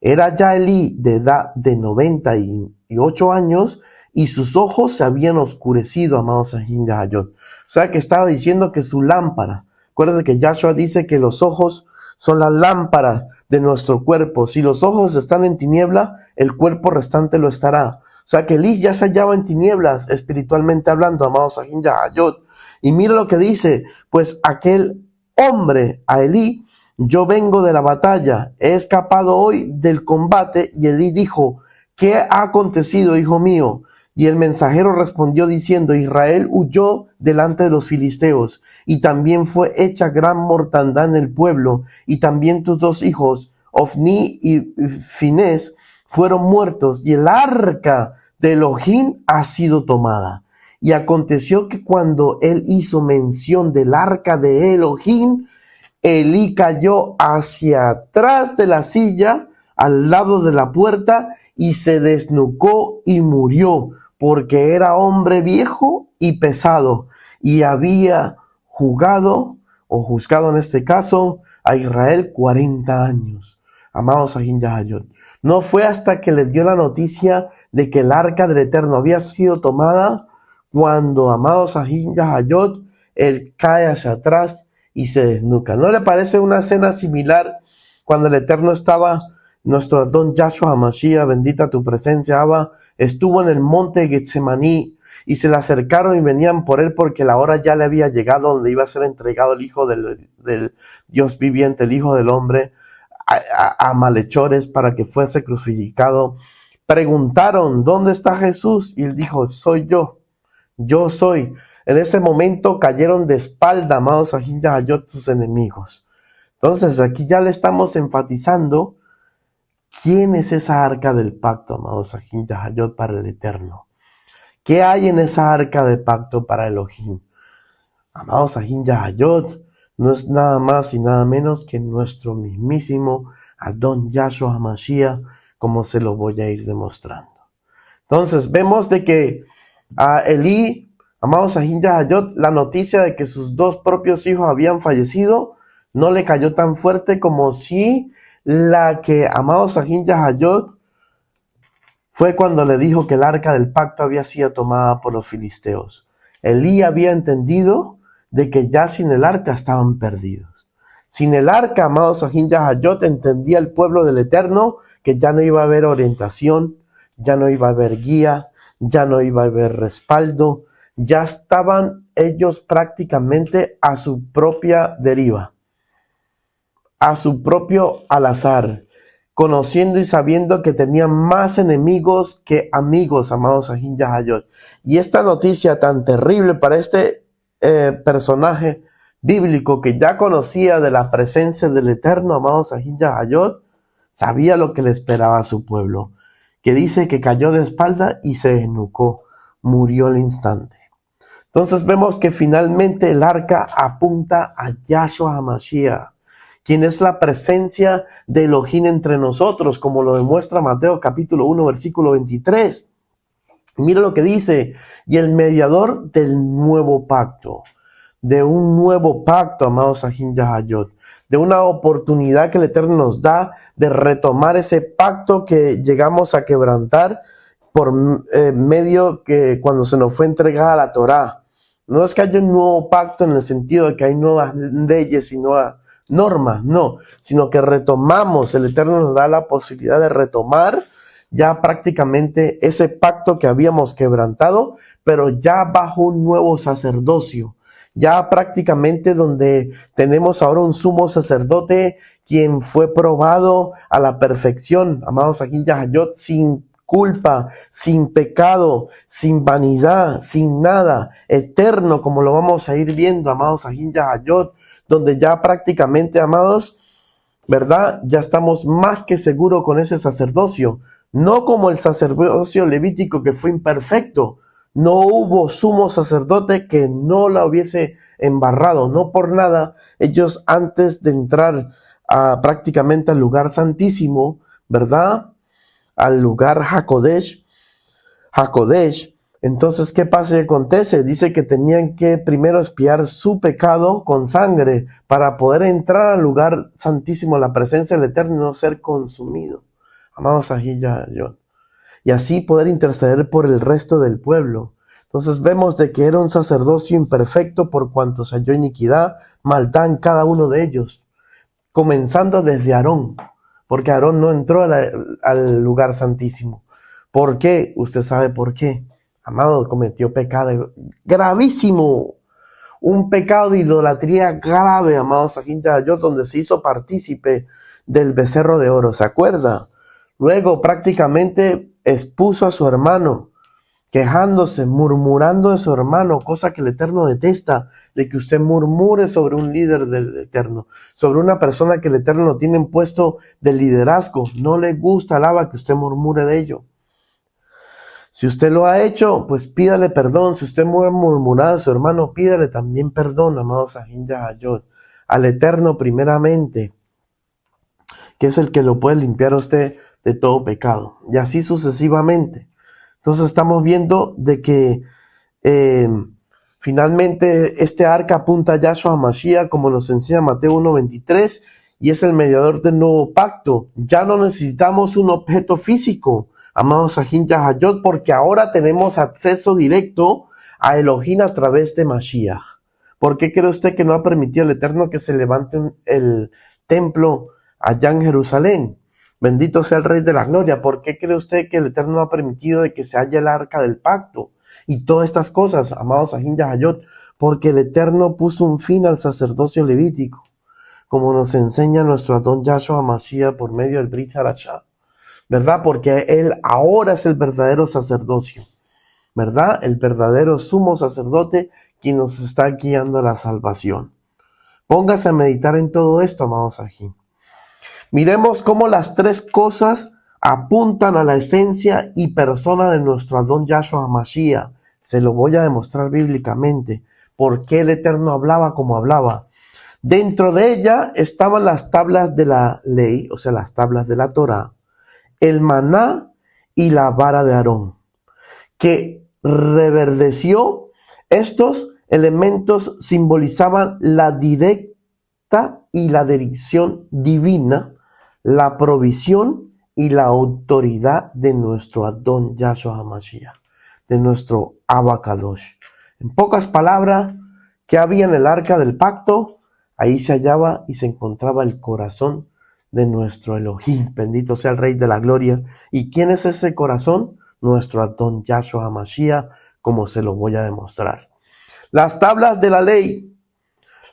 Era ya Elí de edad de 98 años, y sus ojos se habían oscurecido, amados Sahin Yahayot. O sea que estaba diciendo que su lámpara, acuérdense que Yahshua dice que los ojos son la lámpara de nuestro cuerpo. Si los ojos están en tiniebla, el cuerpo restante lo estará. O sea que Elí ya se hallaba en tinieblas, espiritualmente hablando, amados Sahin Yahayot. Y mira lo que dice: pues aquel hombre a Elí: yo vengo de la batalla, he escapado hoy del combate. Y Elí dijo: ¿qué ha acontecido, hijo mío? Y el mensajero respondió diciendo: Israel huyó delante de los filisteos, y también fue hecha gran mortandad en el pueblo, y también tus dos hijos, Ofni y Finés, fueron muertos, y el arca de Elohim ha sido tomada. Y aconteció que cuando él hizo mención del arca de Elohim, Elí cayó hacia atrás de la silla, al lado de la puerta, y se desnucó y murió, porque era hombre viejo y pesado, y había juzgado en este caso, a Israel 40 años. Amados Sahin Yahayot, no fue hasta que les dio la noticia de que el arca del Eterno había sido tomada, cuando, amados Sahin Yahayot, él cae hacia atrás y se desnuca. ¿No le parece una escena similar cuando el Eterno estaba, nuestro Adón Yahshua HaMashiach, bendita tu presencia, Abba, estuvo en el monte Getsemaní, y se le acercaron y venían por él, porque la hora ya le había llegado donde iba a ser entregado el Hijo del Dios viviente, el Hijo del Hombre, a malhechores, para que fuese crucificado? Preguntaron: ¿dónde está Jesús? Y él dijo: soy yo soy. En ese momento cayeron de espalda, amados Sahin Yahayot, sus enemigos. Entonces aquí ya le estamos enfatizando quién es esa arca del pacto, amados Sahin Yahayot, para el Eterno. ¿Qué hay en esa arca de pacto para Elohim? Amados Sahin Yahayot, no es nada más y nada menos que nuestro mismísimo Adón Yahshua HaMashiach, como se lo voy a ir demostrando. Entonces vemos de que a Elí, amados Sahin Yahayot, la noticia de que sus dos propios hijos habían fallecido no le cayó tan fuerte como si la que, amados Sahin Yahayot, fue cuando le dijo que el arca del pacto había sido tomada por los filisteos. Elí había entendido de que ya sin el arca estaban perdidos. Sin el arca, amados Sahin Yahayot, entendía el pueblo del Eterno que ya no iba a haber orientación, ya no iba a haber guía, ya no iba a haber respaldo, ya estaban ellos prácticamente a su propia deriva, a su propio al azar, conociendo y sabiendo que tenían más enemigos que amigos, amados Sahin Yahayot. Y esta noticia tan terrible para este personaje bíblico, que ya conocía de la presencia del Eterno, amados Sahin Yahayot, sabía lo que le esperaba a su pueblo, que dice que cayó de espalda y se desnucó, murió al instante. Entonces vemos que finalmente el arca apunta a Yahshua HaMashiach, quien es la presencia de Elohim entre nosotros, como lo demuestra Mateo capítulo 1, versículo 23. Mira lo que dice: y el mediador del nuevo pacto, de un nuevo pacto, amados Sahin Yahayot, de una oportunidad que el Eterno nos da de retomar ese pacto que llegamos a quebrantar por medio que cuando se nos fue entregada la Torá. No es que haya un nuevo pacto en el sentido de que hay nuevas leyes y nuevas normas, no, sino que retomamos, el Eterno nos da la posibilidad de retomar ya prácticamente ese pacto que habíamos quebrantado, pero ya bajo un nuevo sacerdocio, ya prácticamente donde tenemos ahora un sumo sacerdote quien fue probado a la perfección, amados aquí en Yahayot, sin culpa, sin pecado, sin vanidad, sin nada, eterno, como lo vamos a ir viendo, amados aquí en Yahayot, donde ya prácticamente, amados, ¿verdad? Ya estamos más que seguros con ese sacerdocio, no como el sacerdocio levítico que fue imperfecto. No hubo sumo sacerdote que no la hubiese embarrado, no por nada. Ellos antes de entrar prácticamente al lugar santísimo, ¿verdad? Al lugar Hakodesh, entonces, ¿qué pasa y acontece? Dice que tenían que primero expiar su pecado con sangre para poder entrar al lugar santísimo, a la presencia del Eterno y no ser consumido. Amados Yahayot. Y así poder interceder por el resto del pueblo. Entonces vemos de que era un sacerdocio imperfecto por cuanto se halló iniquidad, maldad en cada uno de ellos. Comenzando desde Aarón, porque Aarón no entró al lugar santísimo. ¿Por qué? Usted sabe por qué. Amado, cometió pecado gravísimo, un pecado de idolatría grave, amados aquí yo, donde se hizo partícipe del becerro de oro, ¿se acuerda? Luego prácticamente expuso a su hermano, quejándose, murmurando de su hermano, cosa que el Eterno detesta, de que usted murmure sobre un líder del Eterno, sobre una persona que el Eterno lo tiene en puesto de liderazgo. No le gusta, alaba que usted murmure de ello. Si usted lo ha hecho, pues pídale perdón. Si usted ha murmurado a su hermano, pídale también perdón, amados Sahin Yahayot, al Eterno primeramente, que es el que lo puede limpiar a usted de todo pecado. Y así sucesivamente. Entonces estamos viendo de que finalmente este arca apunta a Yahshua HaMashiach, como nos enseña Mateo 1:23, y es el mediador del nuevo pacto. Ya no necesitamos un objeto físico, amados Sahin Yahayot, porque ahora tenemos acceso directo a Elohim a través de Mashiach. ¿Por qué cree usted que no ha permitido el Eterno que se levante el templo allá en Jerusalén? Bendito sea el Rey de la Gloria. ¿Por qué cree usted que el Eterno no ha permitido de que se halle el arca del pacto? Y todas estas cosas, amados Sahin Yahayot, porque el Eterno puso un fin al sacerdocio levítico, como nos enseña nuestro Adón Yahshua HaMashiach por medio del Brit Harashah. ¿Verdad? Porque Él ahora es el verdadero sacerdocio, ¿verdad? El verdadero sumo sacerdote quien nos está guiando a la salvación. Póngase a meditar en todo esto, amados aquí. Miremos cómo las tres cosas apuntan a la esencia y persona de nuestro Adón Yahshua HaMashiach. Se lo voy a demostrar bíblicamente. ¿Por qué el Eterno hablaba como hablaba? Dentro de ella estaban las tablas de la ley, o sea, las tablas de la Torá, el maná y la vara de Aarón, que reverdeció. Estos elementos simbolizaban la directa y la dirección divina, la provisión y la autoridad de nuestro Adón Yahshua HaMashiach, de nuestro Abba Kadosh. En pocas palabras, ¿qué había en el arca del pacto? Ahí se hallaba y se encontraba el corazón de nuestro Elohim. Bendito sea el Rey de la Gloria. ¿Y quién es ese corazón? Nuestro Adón Yahshua HaMashiach, como se lo voy a demostrar. Las tablas de la ley,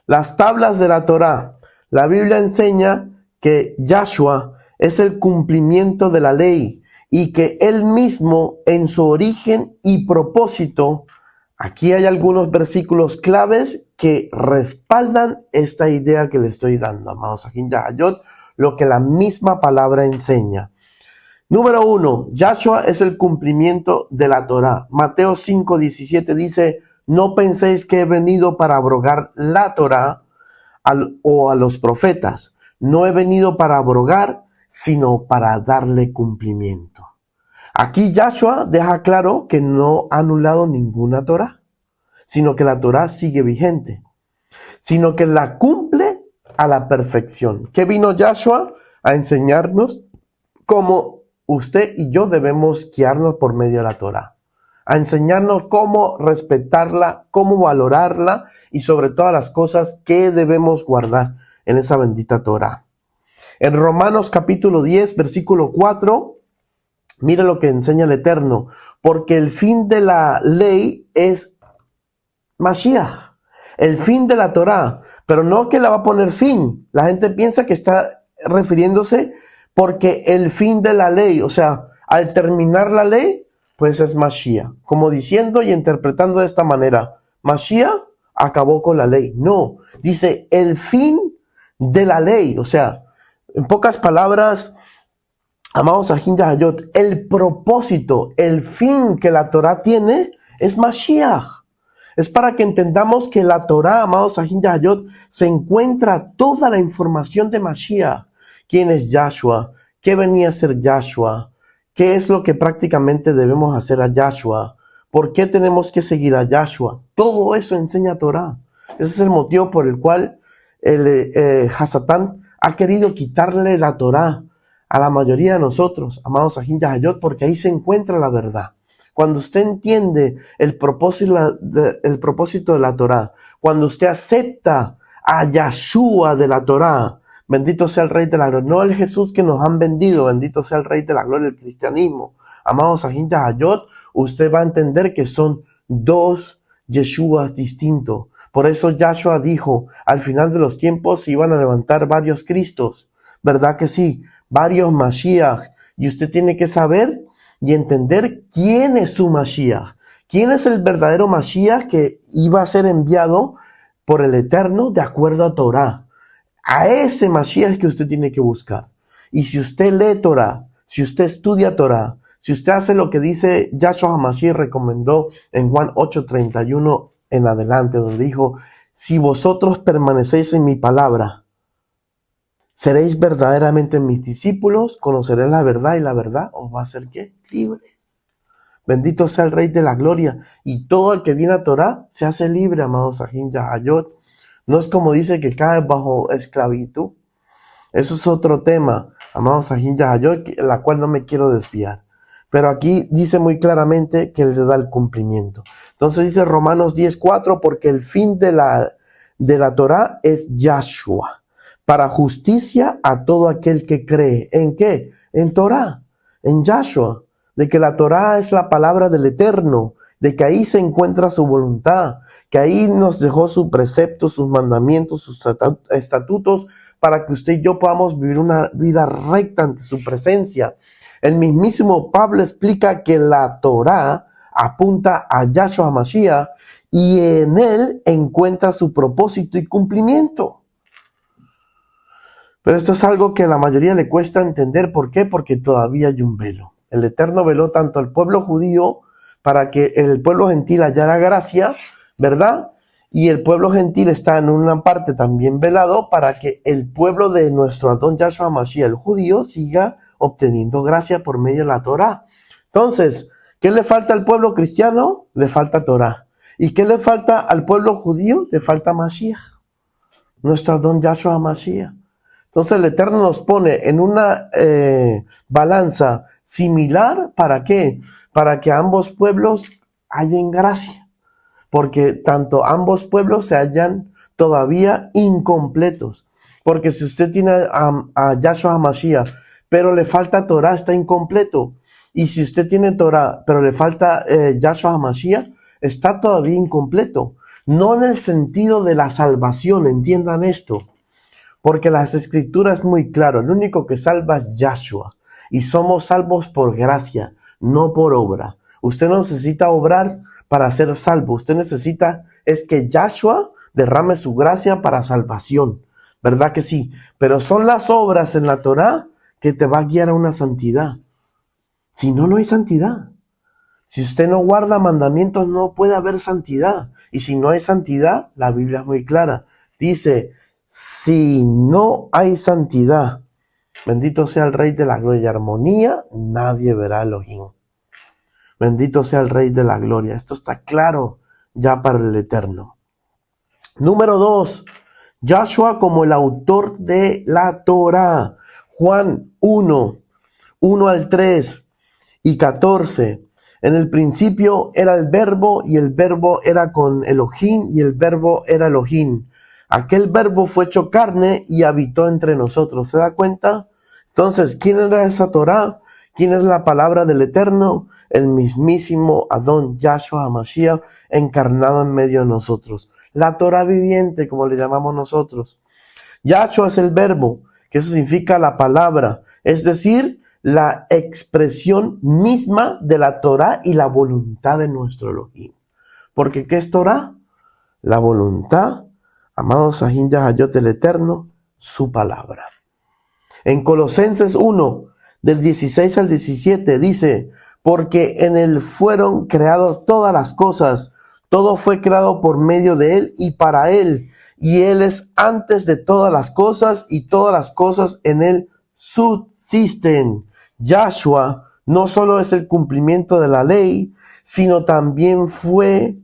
las tablas de la Torá. La Biblia enseña que Yahshua es el cumplimiento de la ley y que Él mismo en su origen y propósito. Aquí hay algunos versículos claves que respaldan esta idea que le estoy dando, amados Sahin Yahayot, lo que la misma palabra enseña. Número 1, Yahshua es el cumplimiento de la Torá. Mateo 5:17 dice, no penséis que he venido para abrogar la Torá o a los profetas. No he venido para abrogar, sino para darle cumplimiento. Aquí Yahshua deja claro que no ha anulado ninguna Torá, sino que la Torá sigue vigente, sino que la cumple a la perfección. ¿Qué vino Yahshua? A enseñarnos cómo usted y yo debemos guiarnos por medio de la Torá, a enseñarnos cómo respetarla, cómo valorarla y sobre todas las cosas que debemos guardar en esa bendita Torá. En Romanos capítulo 10, versículo 4, mire lo que enseña el Eterno, porque el fin de la ley es Mashiach, el fin de la Torá, pero no que la va a poner fin. La gente piensa que está refiriéndose porque el fin de la ley, o sea, al terminar la ley, pues es Mashiach, como diciendo y interpretando de esta manera, Mashiach acabó con la ley. No, dice el fin de la ley, o sea, en pocas palabras, amados Ajin Yahayot, el propósito, el fin que la Torá tiene es Mashiach. Es para que entendamos que la Torá, amados Ajin Yahayot, se encuentra toda la información de Mashiach. ¿Quién es Yahshua? ¿Qué venía a ser Yahshua? ¿Qué es lo que prácticamente debemos hacer a Yahshua? ¿Por qué tenemos que seguir a Yahshua? Todo eso enseña Torá. Ese es el motivo por el cual el Hasatán ha querido quitarle la Torá a la mayoría de nosotros, amados Ajin Yahayot, porque ahí se encuentra la verdad. Cuando usted entiende el propósito de la Torá, cuando usted acepta a Yahshua de la Torá, bendito sea el Rey de la Gloria, no el Jesús que nos han vendido, bendito sea el Rey de la Gloria del cristianismo. Amados Ajin Yahayot, usted va a entender que son dos Yeshuas distintos. Por eso Yahshua dijo, al final de los tiempos se iban a levantar varios Cristos, ¿verdad que sí? Varios Mashiach, y usted tiene que saber y entender quién es su Mashiach, quién es el verdadero Mashiach que iba a ser enviado por el Eterno de acuerdo a Torá. A ese Mashiach que usted tiene que buscar. Y si usted lee Torá, si usted estudia Torá, si usted hace lo que dice Yahshua HaMashiach recomendó en Juan 8:31 en adelante, donde dijo, si vosotros permanecéis en mi palabra, seréis verdaderamente mis discípulos, conoceréis la verdad y la verdad os va a hacer ¿qué? Libres. Bendito sea el Rey de la Gloria. Y todo el que viene a Torá se hace libre, amados Ajin Yahayot. No es como dice que cae bajo esclavitud. Eso es otro tema, amados Ajin Yahayot, la cual no me quiero desviar. Pero aquí dice muy claramente que le da el cumplimiento. Entonces dice Romanos 10:4, porque el fin de la Torá es Yahshua, para justicia a todo aquel que cree. ¿En qué? En Torá, en Yahshua. De que la Torá es la palabra del Eterno, de que ahí se encuentra su voluntad, que ahí nos dejó sus preceptos, sus mandamientos, sus estatutos, para que usted y yo podamos vivir una vida recta ante su presencia. El mismísimo Pablo explica que la Torá apunta a Yahshua HaMashiach y en él encuentra su propósito y cumplimiento. Pero esto es algo que a la mayoría le cuesta entender. ¿Por qué? Porque todavía hay un velo. El Eterno veló tanto al pueblo judío para que el pueblo gentil hallara gracia, ¿verdad? Y el pueblo gentil está en una parte también velado para que el pueblo de nuestro Adón Yahshua HaMashiach, el judío, siga obteniendo gracia por medio de la Torá. Entonces, ¿qué le falta al pueblo cristiano? Le falta Torá. ¿Y qué le falta al pueblo judío? Le falta Mashiach, nuestro Adón Yahshua HaMashiach. Entonces el Eterno nos pone en una balanza similar, ¿para qué? Para que ambos pueblos hallen gracia, porque tanto ambos pueblos se hallan todavía incompletos, porque si usted tiene a Yahshua HaMashiach, pero le falta Torah, está incompleto, y si usted tiene Torah, pero le falta Yahshua HaMashiach, está todavía incompleto, no en el sentido de la salvación, entiendan esto, porque las escrituras es muy claro, el único que salva es Yahshua, y somos salvos por gracia, no por obra. Usted no necesita obrar para ser salvo, usted necesita es que Yahshua derrame su gracia para salvación, ¿verdad que sí? Pero son las obras en la Torá que te va a guiar a una santidad. Si no, no hay santidad. Si usted no guarda mandamientos, no puede haber santidad. Y si no hay santidad, la Biblia es muy clara. Dice, si no hay santidad, bendito sea el Rey de la Gloria y armonía, nadie verá a Elohim. Bendito sea el Rey de la Gloria. Esto está claro ya para el Eterno. Número 2. Yahshua como el autor de la Torá. Juan 1, 1 al 3 y 14. En el principio era el verbo, y el verbo era con Elohim, y el verbo era Elohim. Aquel verbo fue hecho carne y habitó entre nosotros. ¿Se da cuenta? Entonces, ¿quién era esa Torá? ¿Quién es la palabra del Eterno? El mismísimo Adón Yahshua HaMashiach encarnado en medio de nosotros. La Torá viviente, como le llamamos nosotros. Yahshua es el verbo, que eso significa la palabra, es decir, la expresión misma de la Torá y la voluntad de nuestro Elohim. Porque ¿qué es Torá? La voluntad, amados Sahin Yahayot el Eterno, su palabra. En Colosenses 1, del 16 al 17, dice: porque en él fueron creadas todas las cosas, todo fue creado por medio de él y para él, y él es antes de todas las cosas, y todas las cosas en él subsisten. Yahshua no solo es el cumplimiento de la ley, sino también fue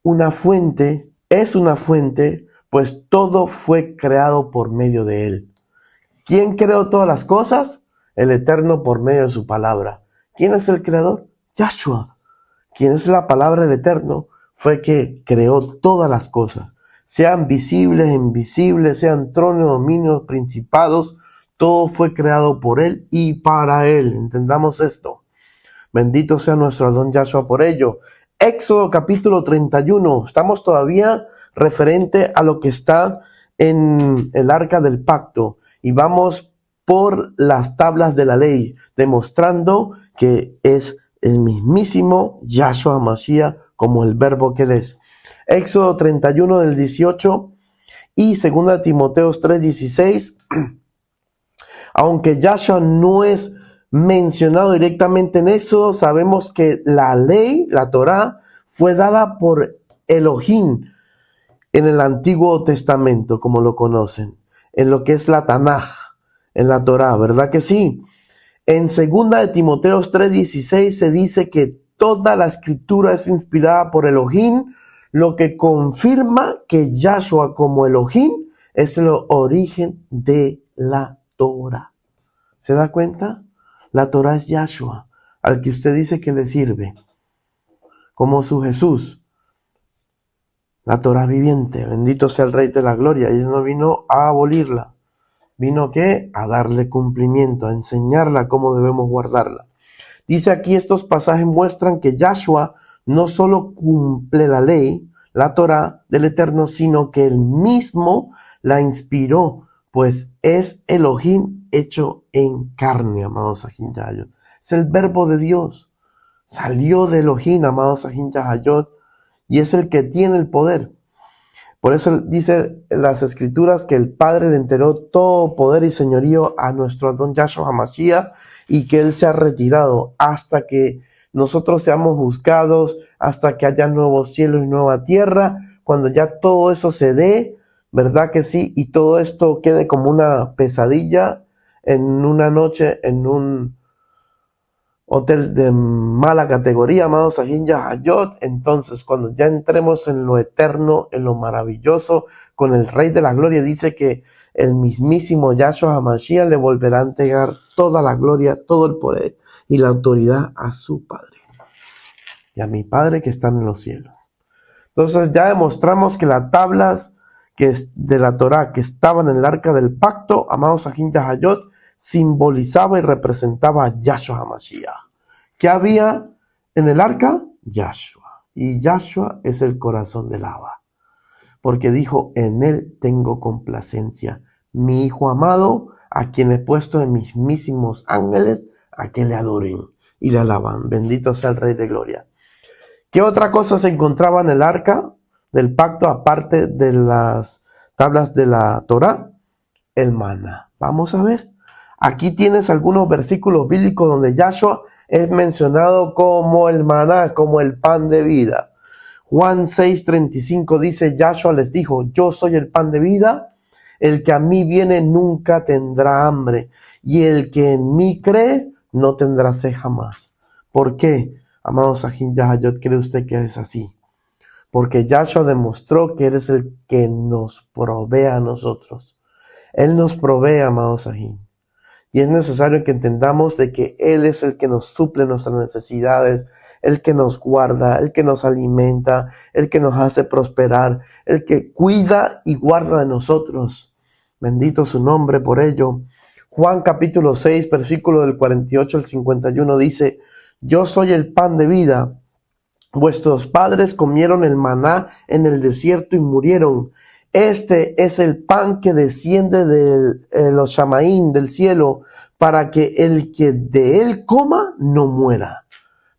una fuente, es una fuente, pues todo fue creado por medio de él. ¿Quién creó todas las cosas? El Eterno por medio de su palabra. ¿Quién es el creador? Yahshua. ¿Quién es la palabra del Eterno? Fue que creó todas las cosas. Sean visibles, invisibles, sean tronos, dominios, principados. Todo fue creado por él y para él. Entendamos esto. Bendito sea nuestro Adón Yahshua por ello. Éxodo capítulo 31. Estamos todavía referente a lo que está en el arca del pacto. Y vamos por las tablas de la ley, demostrando que es el mismísimo Yahshua HaMashiach como el verbo que él es. Éxodo 31 del 18 y 2 Timoteos 3:16. Aunque Yahshua no es mencionado directamente en Éxodo, sabemos que la ley, la Torá, fue dada por Elohim en el Antiguo Testamento, como lo conocen, en lo que es la Tanaj, en la Torá, ¿verdad que sí? En 2 Timoteos 3:16 se dice que toda la escritura es inspirada por Elohim, lo que confirma que Yahshua como Elohim es el origen de la Torá. ¿Se da cuenta? La Torá es Yahshua, al que usted dice que le sirve, como su Jesús. La Torá viviente, bendito sea el Rey de la Gloria. Él no vino a abolirla. Vino ¿qué? A darle cumplimiento, a enseñarla cómo debemos guardarla. Dice aquí, estos pasajes muestran que Yahshua no solo cumple la ley, la Torá del Eterno, sino que él mismo la inspiró, pues es Elohim hecho en carne, amados Sahin Yahayot. Es el verbo de Dios. Salió de Elohim, amados Sahin Yahayot, y es el que tiene el poder. Por eso dice en las Escrituras que el Padre le entregó todo poder y señorío a nuestro Adón Yahshua HaMashiach, y que él se ha retirado hasta que nosotros seamos juzgados, hasta que haya nuevos cielos y nueva tierra, cuando ya todo eso se dé, ¿verdad que sí? Y todo esto quede como una pesadilla en una noche, en un hotel de mala categoría, amados Sahin Yahayot. Entonces, cuando ya entremos en lo eterno, en lo maravilloso, con el Rey de la Gloria, dice que el mismísimo Yahshua HaMashiach le volverá a entregar toda la gloria, todo el poder y la autoridad a su Padre y a mi Padre que están en los cielos. Entonces ya demostramos que las tablas que es de la Torá que estaban en el arca del pacto, amados Sahin Yahayot, simbolizaba y representaba a Yahshua HaMashiach. ¿Qué había en el arca? Yahshua. Y Yahshua es el corazón del Abba, porque dijo: en él tengo complacencia, mi Hijo amado, a quien he puesto en mis mismísimos ángeles, a que le adoren y le alaban. Bendito sea el Rey de Gloria. ¿Qué otra cosa se encontraba en el arca del pacto, aparte de las tablas de la Torá? El maná. Vamos a ver. Aquí tienes algunos versículos bíblicos donde Yahshua es mencionado como el maná, como el pan de vida. Juan 6:35 dice: Yahshua les dijo: yo soy el pan de vida, el que a mí viene nunca tendrá hambre, y el que en mí cree no tendrá sed jamás. ¿Por qué, amados Sahin Yahayot, cree usted que es así? Porque Yahshua demostró que eres el que nos provee a nosotros. Él nos provee, amados Sahin. Y es necesario que entendamos de que Él es el que nos suple nuestras necesidades, el que nos guarda, el que nos alimenta, el que nos hace prosperar, el que cuida y guarda de nosotros. Bendito su nombre por ello. Juan capítulo 6, versículo del 48 al 51 dice: yo soy el pan de vida. Vuestros padres comieron el maná en el desierto y murieron. Este es el pan que desciende de los Shamaín, del cielo, para que el que de él coma no muera.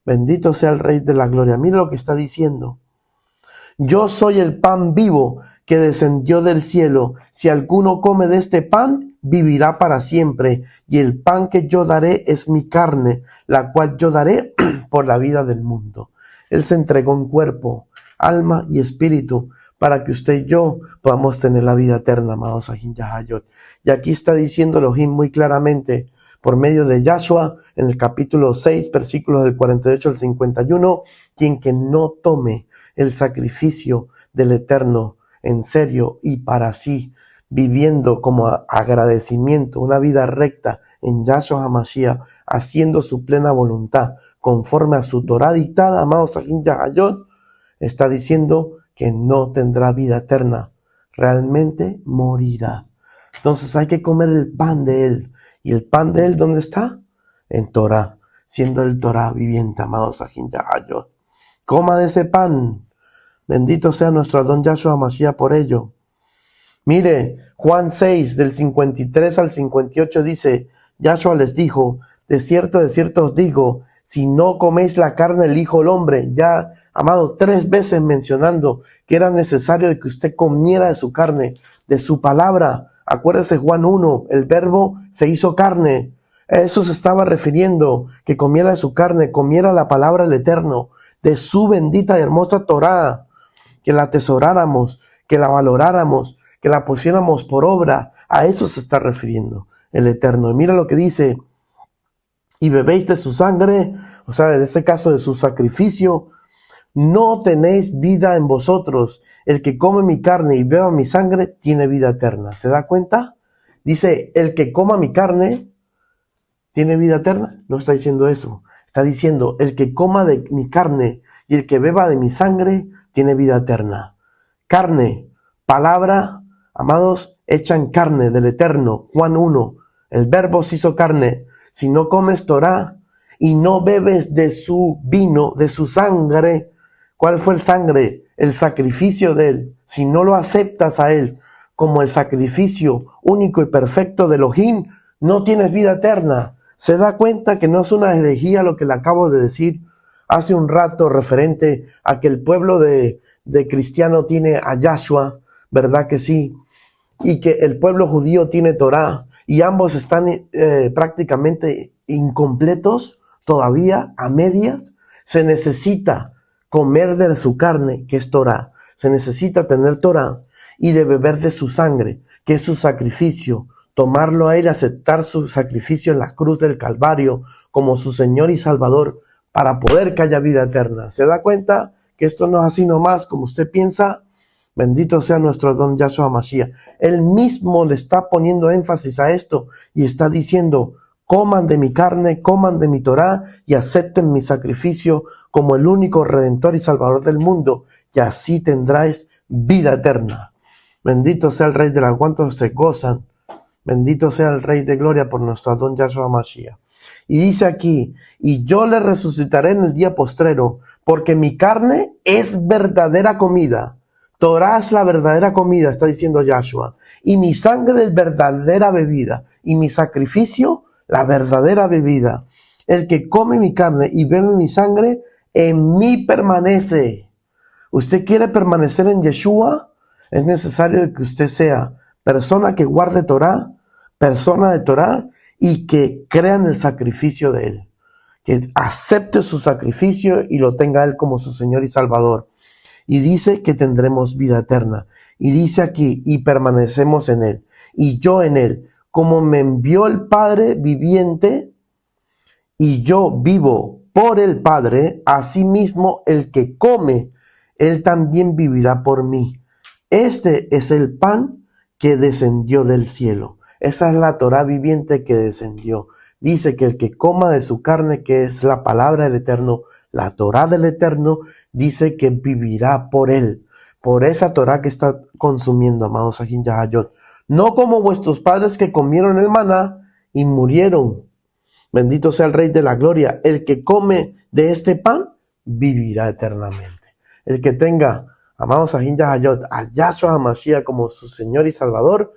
Bendito sea el Rey de la Gloria. Mira lo que está diciendo. Yo soy el pan vivo que descendió del cielo. Si alguno come de este pan, vivirá para siempre. Y el pan que yo daré es mi carne, la cual yo daré por la vida del mundo. Él se entregó en cuerpo, alma y espíritu para que usted y yo podamos tener la vida eterna, amados Ajin Yahayot. Y aquí está diciendo Elohim muy claramente, por medio de Yahshua, en el capítulo 6, versículos del 48 al 51, quien que no tome el sacrificio del Eterno en serio y para sí, viviendo como agradecimiento, una vida recta en Yahshua HaMashiach, haciendo su plena voluntad, conforme a su Torah dictada, amados Ajin Yahayot, está diciendo que no tendrá vida eterna, realmente morirá. Entonces hay que comer el pan de Él. ¿Y el pan de Él dónde está? En Torah, siendo el Torah viviente, amados Ajin Yahayot. Coma de ese pan. Bendito sea nuestro Adón Yahshua HaMashiach por ello. Mire, Juan 6, del 53 al 58 dice: Yahshua les dijo: de cierto os digo, si no coméis la carne del Hijo del Hombre, ya, amado, 3 veces mencionando que era necesario de que usted comiera de su carne, de su palabra. Acuérdese Juan 1, el verbo se hizo carne. A eso se estaba refiriendo, que comiera de su carne, comiera la palabra del Eterno, de su bendita y hermosa Torah, que la atesoráramos, que la valoráramos, que la pusiéramos por obra. A eso se está refiriendo el Eterno. Y mira lo que dice: y bebéis de su sangre, o sea, en este caso de su sacrificio, no tenéis vida en vosotros. El que come mi carne y beba mi sangre tiene vida eterna. ¿Se da cuenta? Dice, el que coma mi carne tiene vida eterna. No está diciendo eso. Está diciendo, el que coma de mi carne y el que beba de mi sangre tiene vida eterna. Carne, palabra, amados, hecha en carne del Eterno. Juan 1, el verbo se hizo carne. Si no comes Torah y no bebes de su vino, de su sangre, ¿cuál fue el sangre? El sacrificio de Él. Si no lo aceptas a Él como el sacrificio único y perfecto de Elohim, no tienes vida eterna. ¿Se da cuenta que no es una herejía lo que le acabo de decir hace un rato referente a que el pueblo de cristiano tiene a Yahshua? ¿Verdad que sí? Y que el pueblo judío tiene Torah. Y ambos están prácticamente incompletos, todavía a medias. Se necesita comer de su carne, que es Torah. Se necesita tener Torah y de beber de su sangre, que es su sacrificio. Tomarlo a Él, aceptar su sacrificio en la cruz del Calvario como su Señor y Salvador para poder que haya vida eterna. ¿Se da cuenta que esto no es así nomás como usted piensa? Bendito sea nuestro Adón Yahshua HaMashiach. Él mismo le está poniendo énfasis a esto y está diciendo: coman de mi carne, coman de mi Torah y acepten mi sacrificio como el único Redentor y Salvador del mundo, y así tendráis vida eterna. Bendito sea el Rey de la cuantos se gozan. Bendito sea el Rey de Gloria por nuestro Adón Yahshua HaMashiach. Y dice aquí: y yo le resucitaré en el día postrero, porque mi carne es verdadera comida. Torah es la verdadera comida, está diciendo Yahshua. Y mi sangre es verdadera bebida. Y mi sacrificio, la verdadera bebida. El que come mi carne y bebe mi sangre, en mí permanece. ¿Usted quiere permanecer en Yeshua? Es necesario que usted sea persona que guarde Torah, persona de Torah, y que crea en el sacrificio de Él. Que acepte su sacrificio y lo tenga Él como su Señor y Salvador. Y dice que tendremos vida eterna. Y dice aquí, y permanecemos en Él. Y yo en Él. Como me envió el Padre viviente, y yo vivo por el Padre, asimismo el que come, Él también vivirá por mí. Este es el pan que descendió del cielo. Esa es la Torá viviente que descendió. Dice que el que coma de su carne, que es la palabra del Eterno, la Torá del Eterno, dice que vivirá por él, por esa Torá que está consumiendo, amados Ajin Yahayot. No como vuestros padres que comieron el maná y murieron. Bendito sea el Rey de la Gloria. El que come de este pan, vivirá eternamente. El que tenga, amados Ajin Yahayot, a Yahshua HaMashiach como su Señor y Salvador,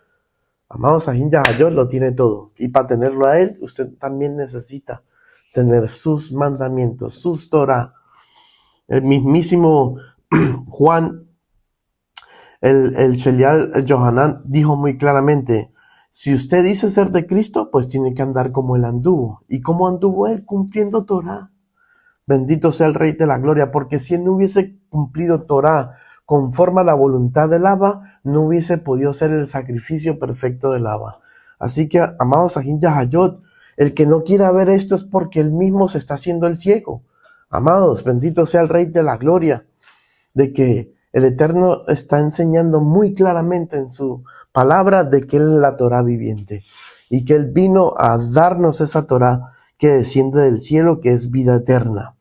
amados Ajin Yahayot, lo tiene todo. Y para tenerlo a Él, usted también necesita tener sus mandamientos, sus Torah. El mismísimo Juan, el Shelial, el Johanan, dijo muy claramente, si usted dice ser de Cristo, pues tiene que andar como Él anduvo. ¿Y cómo anduvo Él? Cumpliendo Torah. Bendito sea el Rey de la Gloria, porque si Él no hubiese cumplido Torah conforme a la voluntad del Abba, no hubiese podido ser el sacrificio perfecto del Abba. Así que, amados Ajin Yahayot, el que no quiera ver esto es porque Él mismo se está haciendo el ciego. Amados, bendito sea el Rey de la Gloria, de que el Eterno está enseñando muy claramente en su palabra de que Él es la Torah viviente y que Él vino a darnos esa Torah que desciende del cielo, que es vida eterna.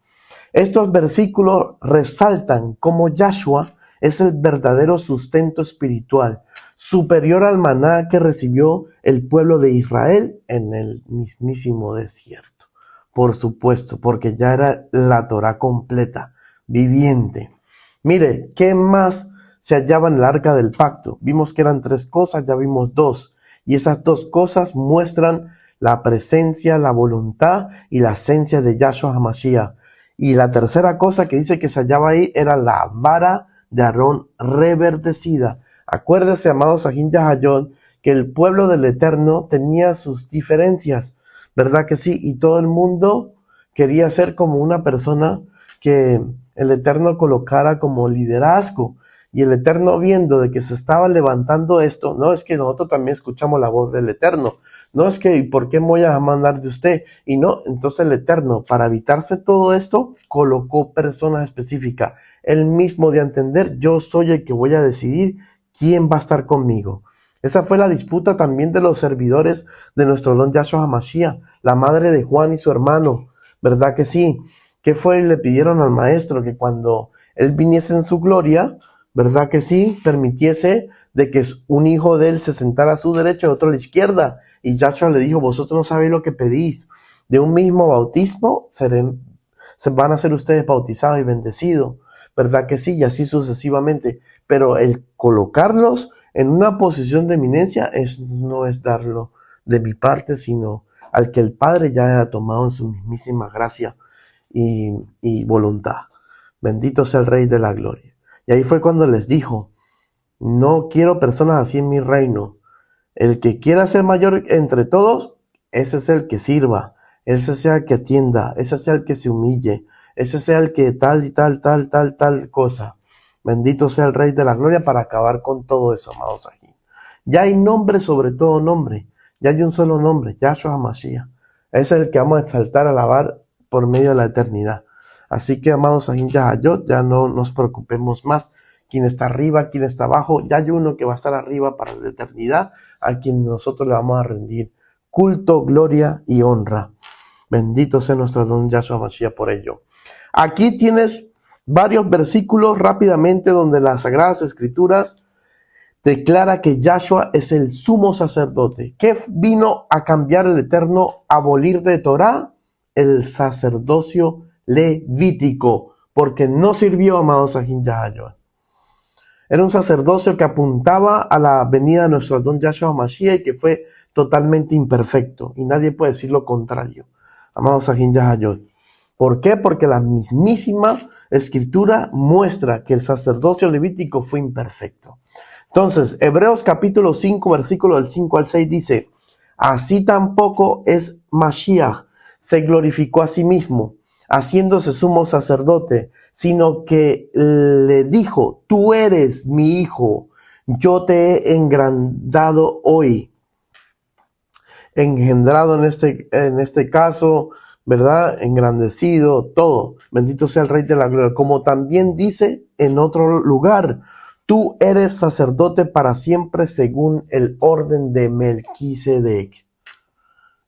Estos versículos resaltan cómo Yahshua es el verdadero sustento espiritual, superior al maná que recibió el pueblo de Israel en el mismísimo desierto. Por supuesto, porque ya era la Torah completa, viviente. Mire, ¿qué más se hallaba en el arca del pacto? Vimos que eran 3 cosas, ya vimos 2. Y esas 2 cosas muestran la presencia, la voluntad y la esencia de Yahshua HaMashiach. Y la tercera cosa que dice que se hallaba ahí era la vara de Aarón reverdecida. Acuérdese, amados Ajin Yahayot, que el pueblo del Eterno tenía sus diferencias, ¿verdad que sí? Y todo el mundo quería ser como una persona que el Eterno colocara como liderazgo. Y el Eterno, viendo de que se estaba levantando esto, no es que nosotros también escuchamos la voz del Eterno, no es que, ¿y por qué me voy a mandar de usted? Y no, entonces el Eterno, para evitarse todo esto, colocó personas específicas. Él mismo de entender, yo soy el que voy a decidir quién va a estar conmigo. Esa fue la disputa también de los servidores de nuestro don Yahshua HaMashiach, la madre de Juan y su hermano, ¿verdad que sí? ¿Qué fue? Le pidieron al maestro que cuando él viniese en su gloria, ¿verdad que sí? Permitiese de que un hijo de él se sentara a su derecha y otro a la izquierda. Y Yahshua le dijo, vosotros no sabéis lo que pedís. De un mismo bautismo se van a ser ustedes bautizados y bendecidos. ¿Verdad que sí? Y así sucesivamente. Pero el colocarlos en una posición de eminencia no es darlo de mi parte, sino al que el Padre ya ha tomado en su mismísima gracia y voluntad. Bendito sea el Rey de la Gloria. Y ahí fue cuando les dijo, no quiero personas así en mi reino. El que quiera ser mayor entre todos, ese es el que sirva, ese sea el que atienda, ese sea el que se humille, ese sea el que tal y tal cosa. Bendito sea el Rey de la Gloria para acabar con todo eso, amados aquí. Ya hay nombre sobre todo nombre, ya hay un solo nombre, Yahshua HaMashiach. Ese es el que vamos a exaltar, alabar por medio de la eternidad. Así que, amados Ajin Yahayot, ya no nos preocupemos más. Quién está arriba, quién está abajo, ya hay uno que va a estar arriba para la eternidad, a quien nosotros le vamos a rendir culto, gloria y honra. Bendito sea nuestro don Yahshua Mashiach por ello. Aquí tienes varios versículos rápidamente donde las Sagradas Escrituras declara que Yahshua es el sumo sacerdote. ¿Qué vino a cambiar el Eterno, abolir de Torah? El sacerdocio levítico, porque no sirvió, amados Ajin Yahayot. Era un sacerdocio que apuntaba a la venida de nuestro don Yahshua Mashiach y que fue totalmente imperfecto. Y nadie puede decir lo contrario, amados Ajin Yahayot. ¿Por qué? Porque la mismísima Escritura muestra que el sacerdocio levítico fue imperfecto. Entonces, Hebreos capítulo 5, versículo del 5 al 6 dice, así tampoco es Mashiach, se glorificó a sí mismo, haciéndose sumo sacerdote, sino que le dijo, tú eres mi hijo, yo te he engrandado hoy. Engendrado en este caso, ¿verdad? Engrandecido, todo. Bendito sea el Rey de la Gloria. Como también dice en otro lugar, tú eres sacerdote para siempre según el orden de Melquisedec.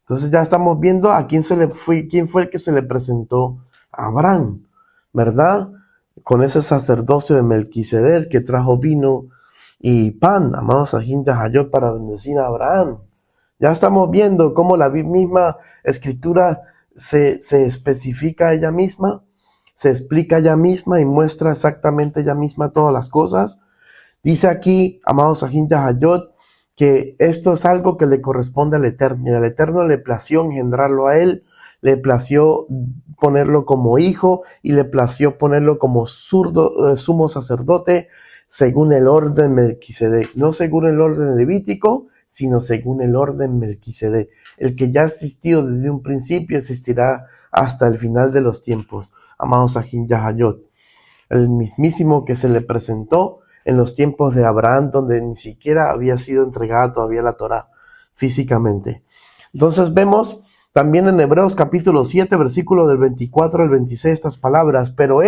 Entonces ya estamos viendo a quién fue el que se le presentó a Abraham, ¿verdad? Con ese sacerdocio de Melquisedec que trajo vino y pan, amados Ajín Yahayot, para bendecir a Abraham. Ya estamos viendo cómo la misma escritura se especifica ella misma, se explica ella misma y muestra exactamente ella misma todas las cosas. Dice aquí, amados Ajín Yahayot, que esto es algo que le corresponde al Eterno, y al Eterno le plació engendrarlo a él, le plació ponerlo como hijo y le plació ponerlo como sumo sacerdote según el orden Melquisedec, no según el orden levítico, sino según el orden Melquisedec. El que ya ha existido desde un principio existirá hasta el final de los tiempos, amados Ajín Yahayot. El mismísimo que se le presentó en los tiempos de Abraham, donde ni siquiera había sido entregada todavía la Torá físicamente. Entonces vemos también en Hebreos capítulo 7, versículo del 24 al 26, estas palabras: pero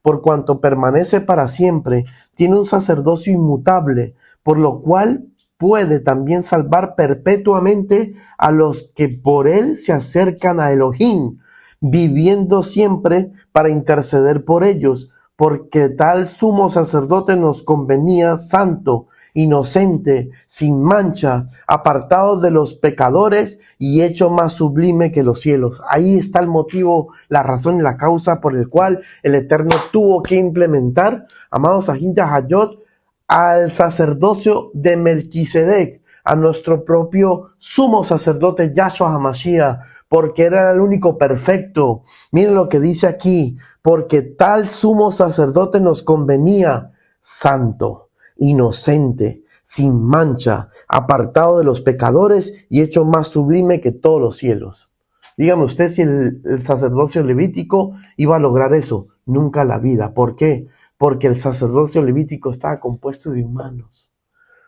por cuanto permanece para siempre, tiene un sacerdocio inmutable, por lo cual puede también salvar perpetuamente a los que por él se acercan a Elohim, viviendo siempre para interceder por ellos, porque tal sumo sacerdote nos convenía santo, inocente, sin mancha, apartado de los pecadores y hecho más sublime que los cielos. Ahí está el motivo, la razón y la causa por el cual el Eterno tuvo que implementar, amados Ajín Yahayot, al sacerdocio de Melquisedec, a nuestro propio sumo sacerdote Yahshua HaMashiach, porque era el único perfecto. Miren lo que dice aquí: porque tal sumo sacerdote nos convenía santo, inocente, sin mancha, apartado de los pecadores y hecho más sublime que todos los cielos. Dígame usted si el sacerdocio levítico iba a lograr eso. Nunca en la vida. ¿Por qué? Porque el sacerdocio levítico estaba compuesto de humanos.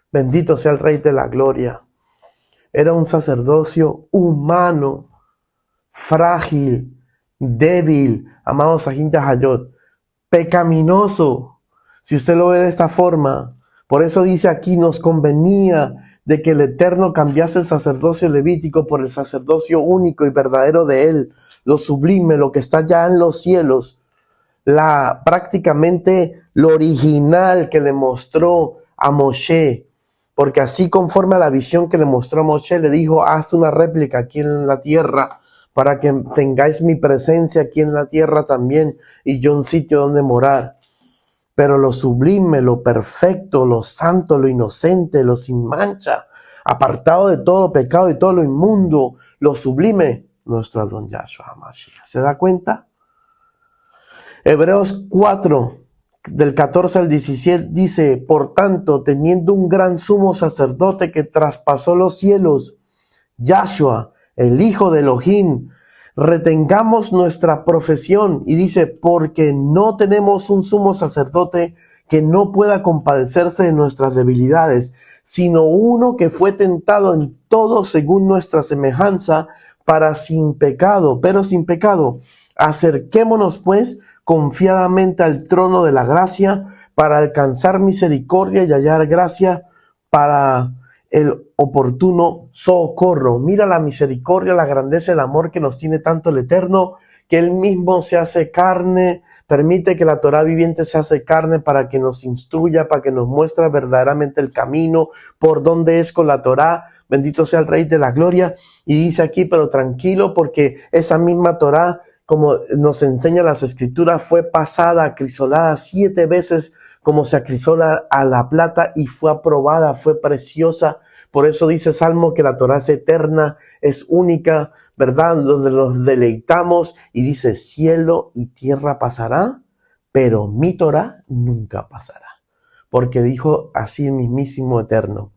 Bendito sea el Rey de la Gloria. Era un sacerdocio humano, frágil, débil, amados Ajín Yahayot, pecaminoso, si usted lo ve de esta forma. Por eso dice aquí, nos convenía de que el Eterno cambiase el sacerdocio levítico por el sacerdocio único y verdadero de él, lo sublime, lo que está ya en los cielos, prácticamente lo original que le mostró a Moshe, porque así conforme a la visión que le mostró a Moshe, le dijo: haz una réplica aquí en la tierra para que tengáis mi presencia aquí en la tierra también y yo un sitio donde morar. Pero lo sublime, lo perfecto, lo santo, lo inocente, lo sin mancha, apartado de todo pecado y todo lo inmundo, lo sublime, nuestro Adón Yahshua HaMashiach. ¿Se da cuenta? Hebreos 4, del 14 al 17 dice: por tanto, teniendo un gran sumo sacerdote que traspasó los cielos, Yahshua, el Hijo de Elohim, retengamos nuestra profesión. Y dice: porque no tenemos un sumo sacerdote que no pueda compadecerse de nuestras debilidades, sino uno que fue tentado en todo según nuestra semejanza, pero sin pecado. Acerquémonos pues confiadamente al trono de la gracia para alcanzar misericordia y hallar gracia para el oportuno socorro. Mira la misericordia, la grandeza, el amor que nos tiene tanto el Eterno, que Él mismo se hace carne, permite que la Torá viviente se hace carne para que nos instruya, para que nos muestre verdaderamente el camino, por dónde es con la Torá. Bendito sea el Rey de la Gloria. Y dice aquí: pero tranquilo, porque esa misma Torá, como nos enseña las Escrituras, fue pasada, acrisolada 7 veces, como se acrisola a la plata, y fue aprobada, fue preciosa. Por eso dice Salmo que la Torá es eterna, es única, ¿verdad? Donde nos deleitamos, y dice: cielo y tierra pasará, pero mi Torá nunca pasará. Porque dijo así el mismísimo Eterno,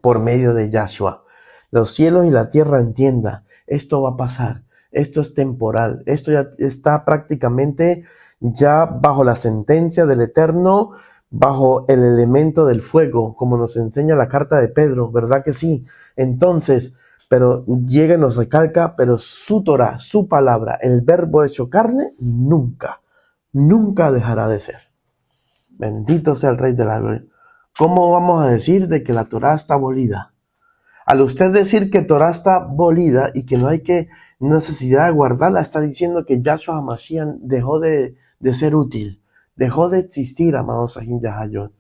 por medio de Yahshua: los cielos y la tierra entienda, esto va a pasar, esto es temporal, esto ya está prácticamente ya bajo la sentencia del Eterno, bajo el elemento del fuego, como nos enseña la carta de Pedro, ¿verdad que sí? Entonces, pero llega y nos recalca: pero su Torah, su palabra, el verbo hecho carne, nunca dejará de ser. Bendito sea el Rey de la Gloria. ¿Cómo vamos a decir de que la Torá está abolida? Al usted decir que Torá está abolida y que no hay necesidad de guardarla, está diciendo que Yahshua HaMashiach dejó de ser útil, dejó de existir, amados Sahim Yahayot.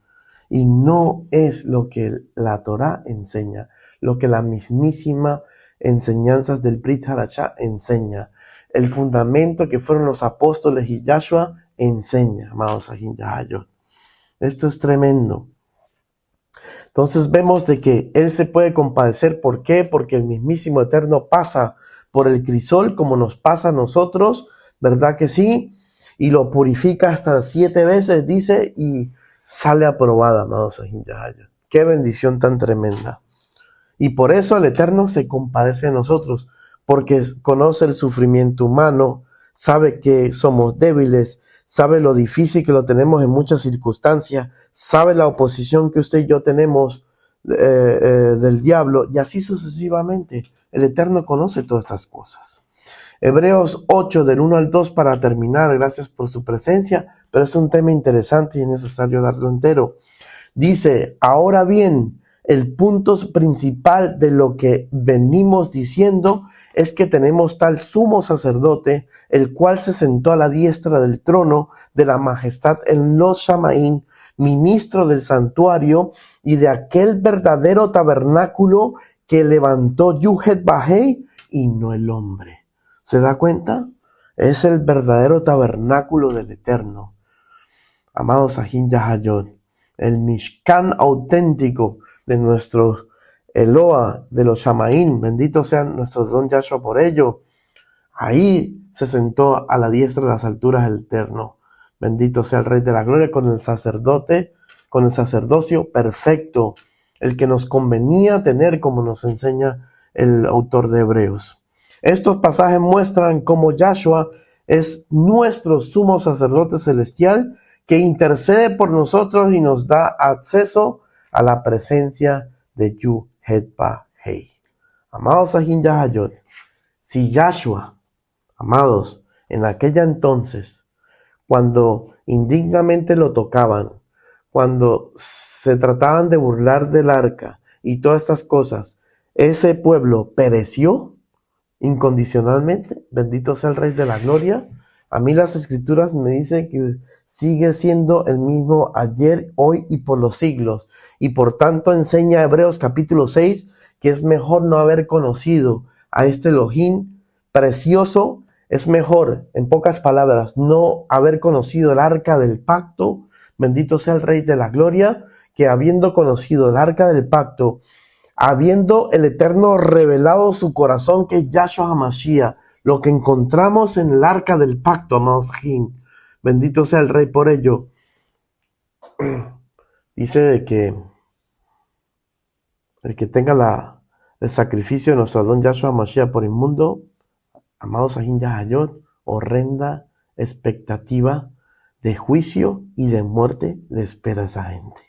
Y no es lo que la Torá enseña, lo que la mismísima enseñanzas del Brit Hadashah enseña. El fundamento que fueron los apóstoles y Yahshua enseña, amados Sahim Yahayot. Esto es tremendo. Entonces vemos de que Él se puede compadecer. ¿Por qué? Porque el mismísimo Eterno pasa por el crisol como nos pasa a nosotros, ¿verdad que sí? Y lo purifica hasta 7 veces, dice, y sale aprobada, amados Sahim Yahayot. Qué bendición tan tremenda. Y por eso el Eterno se compadece de nosotros, porque conoce el sufrimiento humano, sabe que somos débiles, sabe lo difícil que lo tenemos en muchas circunstancias, sabe la oposición que usted y yo tenemos del diablo, y así sucesivamente. El Eterno conoce todas estas cosas. Hebreos 8, del 1 al 2, para terminar, gracias por su presencia, pero es un tema interesante y es necesario darlo entero. Dice, ahora bien, el punto principal de lo que venimos diciendo es que tenemos tal sumo sacerdote, el cual se sentó a la diestra del trono de la majestad en los Shamaín, ministro del santuario y de aquel verdadero tabernáculo que levantó Yuhet Bahei y no el hombre. ¿Se da cuenta? Es el verdadero tabernáculo del Eterno. Amados Sahim Yahayot, el Mishkan auténtico de nuestro Eloa, de los Shamaín, bendito sea nuestro don Yahshua por ello. Ahí se sentó a la diestra de las alturas del Eterno. Bendito sea el Rey de la Gloria con el sacerdote, con el sacerdocio perfecto, el que nos convenía tener, como nos enseña el autor de Hebreos. Estos pasajes muestran cómo Yahshua es nuestro sumo sacerdote celestial que intercede por nosotros y nos da acceso a la presencia de Yuhet-Bahei. Amados Sahim Yahayot, si Yahshua, amados, en aquella entonces, cuando indignamente lo tocaban, cuando se trataban de burlar del arca y todas estas cosas, ese pueblo pereció incondicionalmente, bendito sea el Rey de la Gloria. A mí las Escrituras me dicen que sigue siendo el mismo ayer, hoy y por los siglos. Y por tanto enseña Hebreos capítulo 6 que es mejor no haber conocido a este Elohim precioso. Es mejor, en pocas palabras, no haber conocido el arca del pacto, bendito sea el Rey de la Gloria, que habiendo conocido el arca del pacto, habiendo el Eterno revelado su corazón, que es Yahshua HaMashiach, lo que encontramos en el arca del pacto, amados Sahim, bendito sea el Rey por ello. Dice de que el que tenga el sacrificio de nuestro don Yahshua HaMashiach por inmundo, amados Sahim Yahayot, horrenda expectativa de juicio y de muerte le espera a esa gente.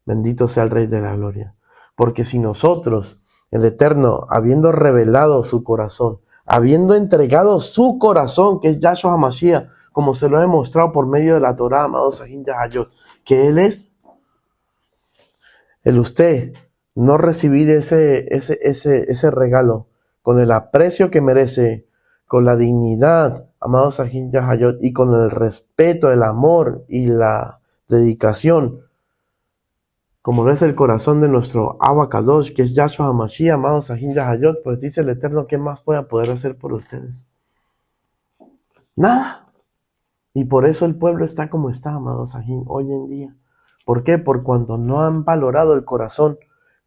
Bendito sea el Rey de la Gloria. Porque si nosotros, el Eterno, habiendo revelado su corazón, habiendo entregado su corazón, que es Yahshua HaMashiach, como se lo ha demostrado por medio de la Torá, amados Sahim Yahayot, que Él es, el usted no recibir ese regalo con el aprecio que merece, con la dignidad, amados Sahim Yahayot, y con el respeto, el amor y la dedicación, como lo es el corazón de nuestro Abba Kadosh, que es Yahshua HaMashiach, amados Sahim Yahayot, pues dice el Eterno, ¿qué más pueda poder hacer por ustedes? Nada. Y por eso el pueblo está como está, amados Sahim, hoy en día. ¿Por qué? Por cuando no han valorado el corazón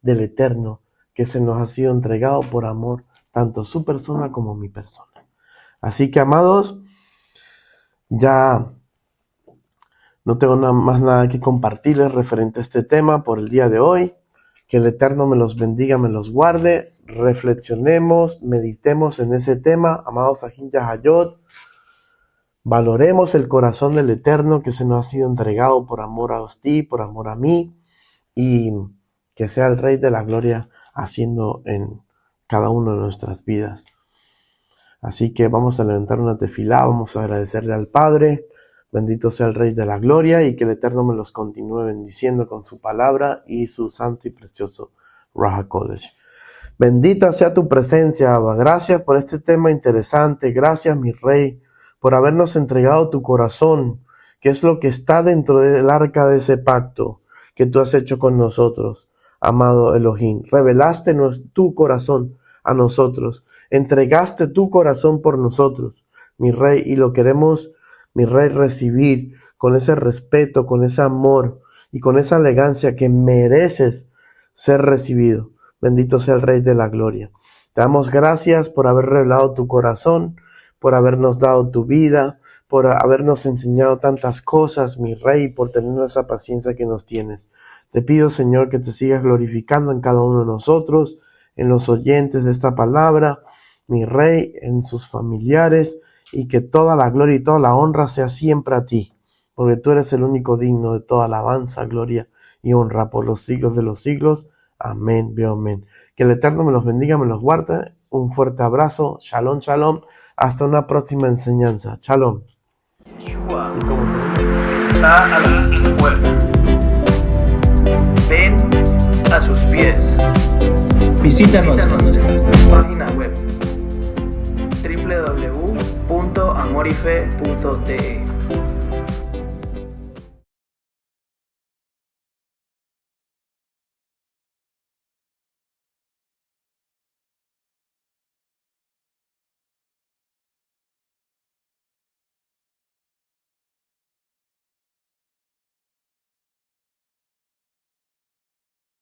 del Eterno, que se nos ha sido entregado por amor, tanto su persona como mi persona. Así que, amados, ya no tengo más nada que compartirles referente a este tema por el día de hoy. Que el Eterno me los bendiga, me los guarde. Reflexionemos, meditemos en ese tema, amados Sahim Yahayot. Valoremos el corazón del Eterno que se nos ha sido entregado por amor a ti, por amor a mí. Y que sea el Rey de la Gloria haciendo en cada una de nuestras vidas. Así que vamos a levantar una tefilá, vamos a agradecerle al Padre Bendito sea el Rey de la Gloria y que el Eterno me los continúe bendiciendo con su palabra y su santo y precioso Ruach HaKodesh. Bendita sea tu presencia, Abba. Gracias por este tema interesante. Gracias, mi Rey, por habernos entregado tu corazón, que es lo que está dentro del arca de ese pacto que tú has hecho con nosotros, amado Elohim. Revelaste tu corazón a nosotros. Entregaste tu corazón por nosotros, mi Rey, y lo queremos, mi Rey, recibir con ese respeto, con ese amor y con esa elegancia que mereces ser recibido. Bendito sea el Rey de la Gloria. Te damos gracias por haber revelado tu corazón, por habernos dado tu vida, por habernos enseñado tantas cosas, mi Rey, por tener esa paciencia que nos tienes. Te pido, Señor, que te sigas glorificando en cada uno de nosotros, en los oyentes de esta palabra, mi Rey, en sus familiares, y que toda la gloria y toda la honra sea siempre a ti, porque tú eres el único digno de toda alabanza, gloria y honra por los siglos de los siglos. Amén, amén. Que el Eterno me los bendiga, me los guarde. Un fuerte abrazo. Shalom, shalom. Hasta una próxima enseñanza. Shalom. Está a la puerta. Ven a sus pies. Visítanos en nuestra página web www.amorife.de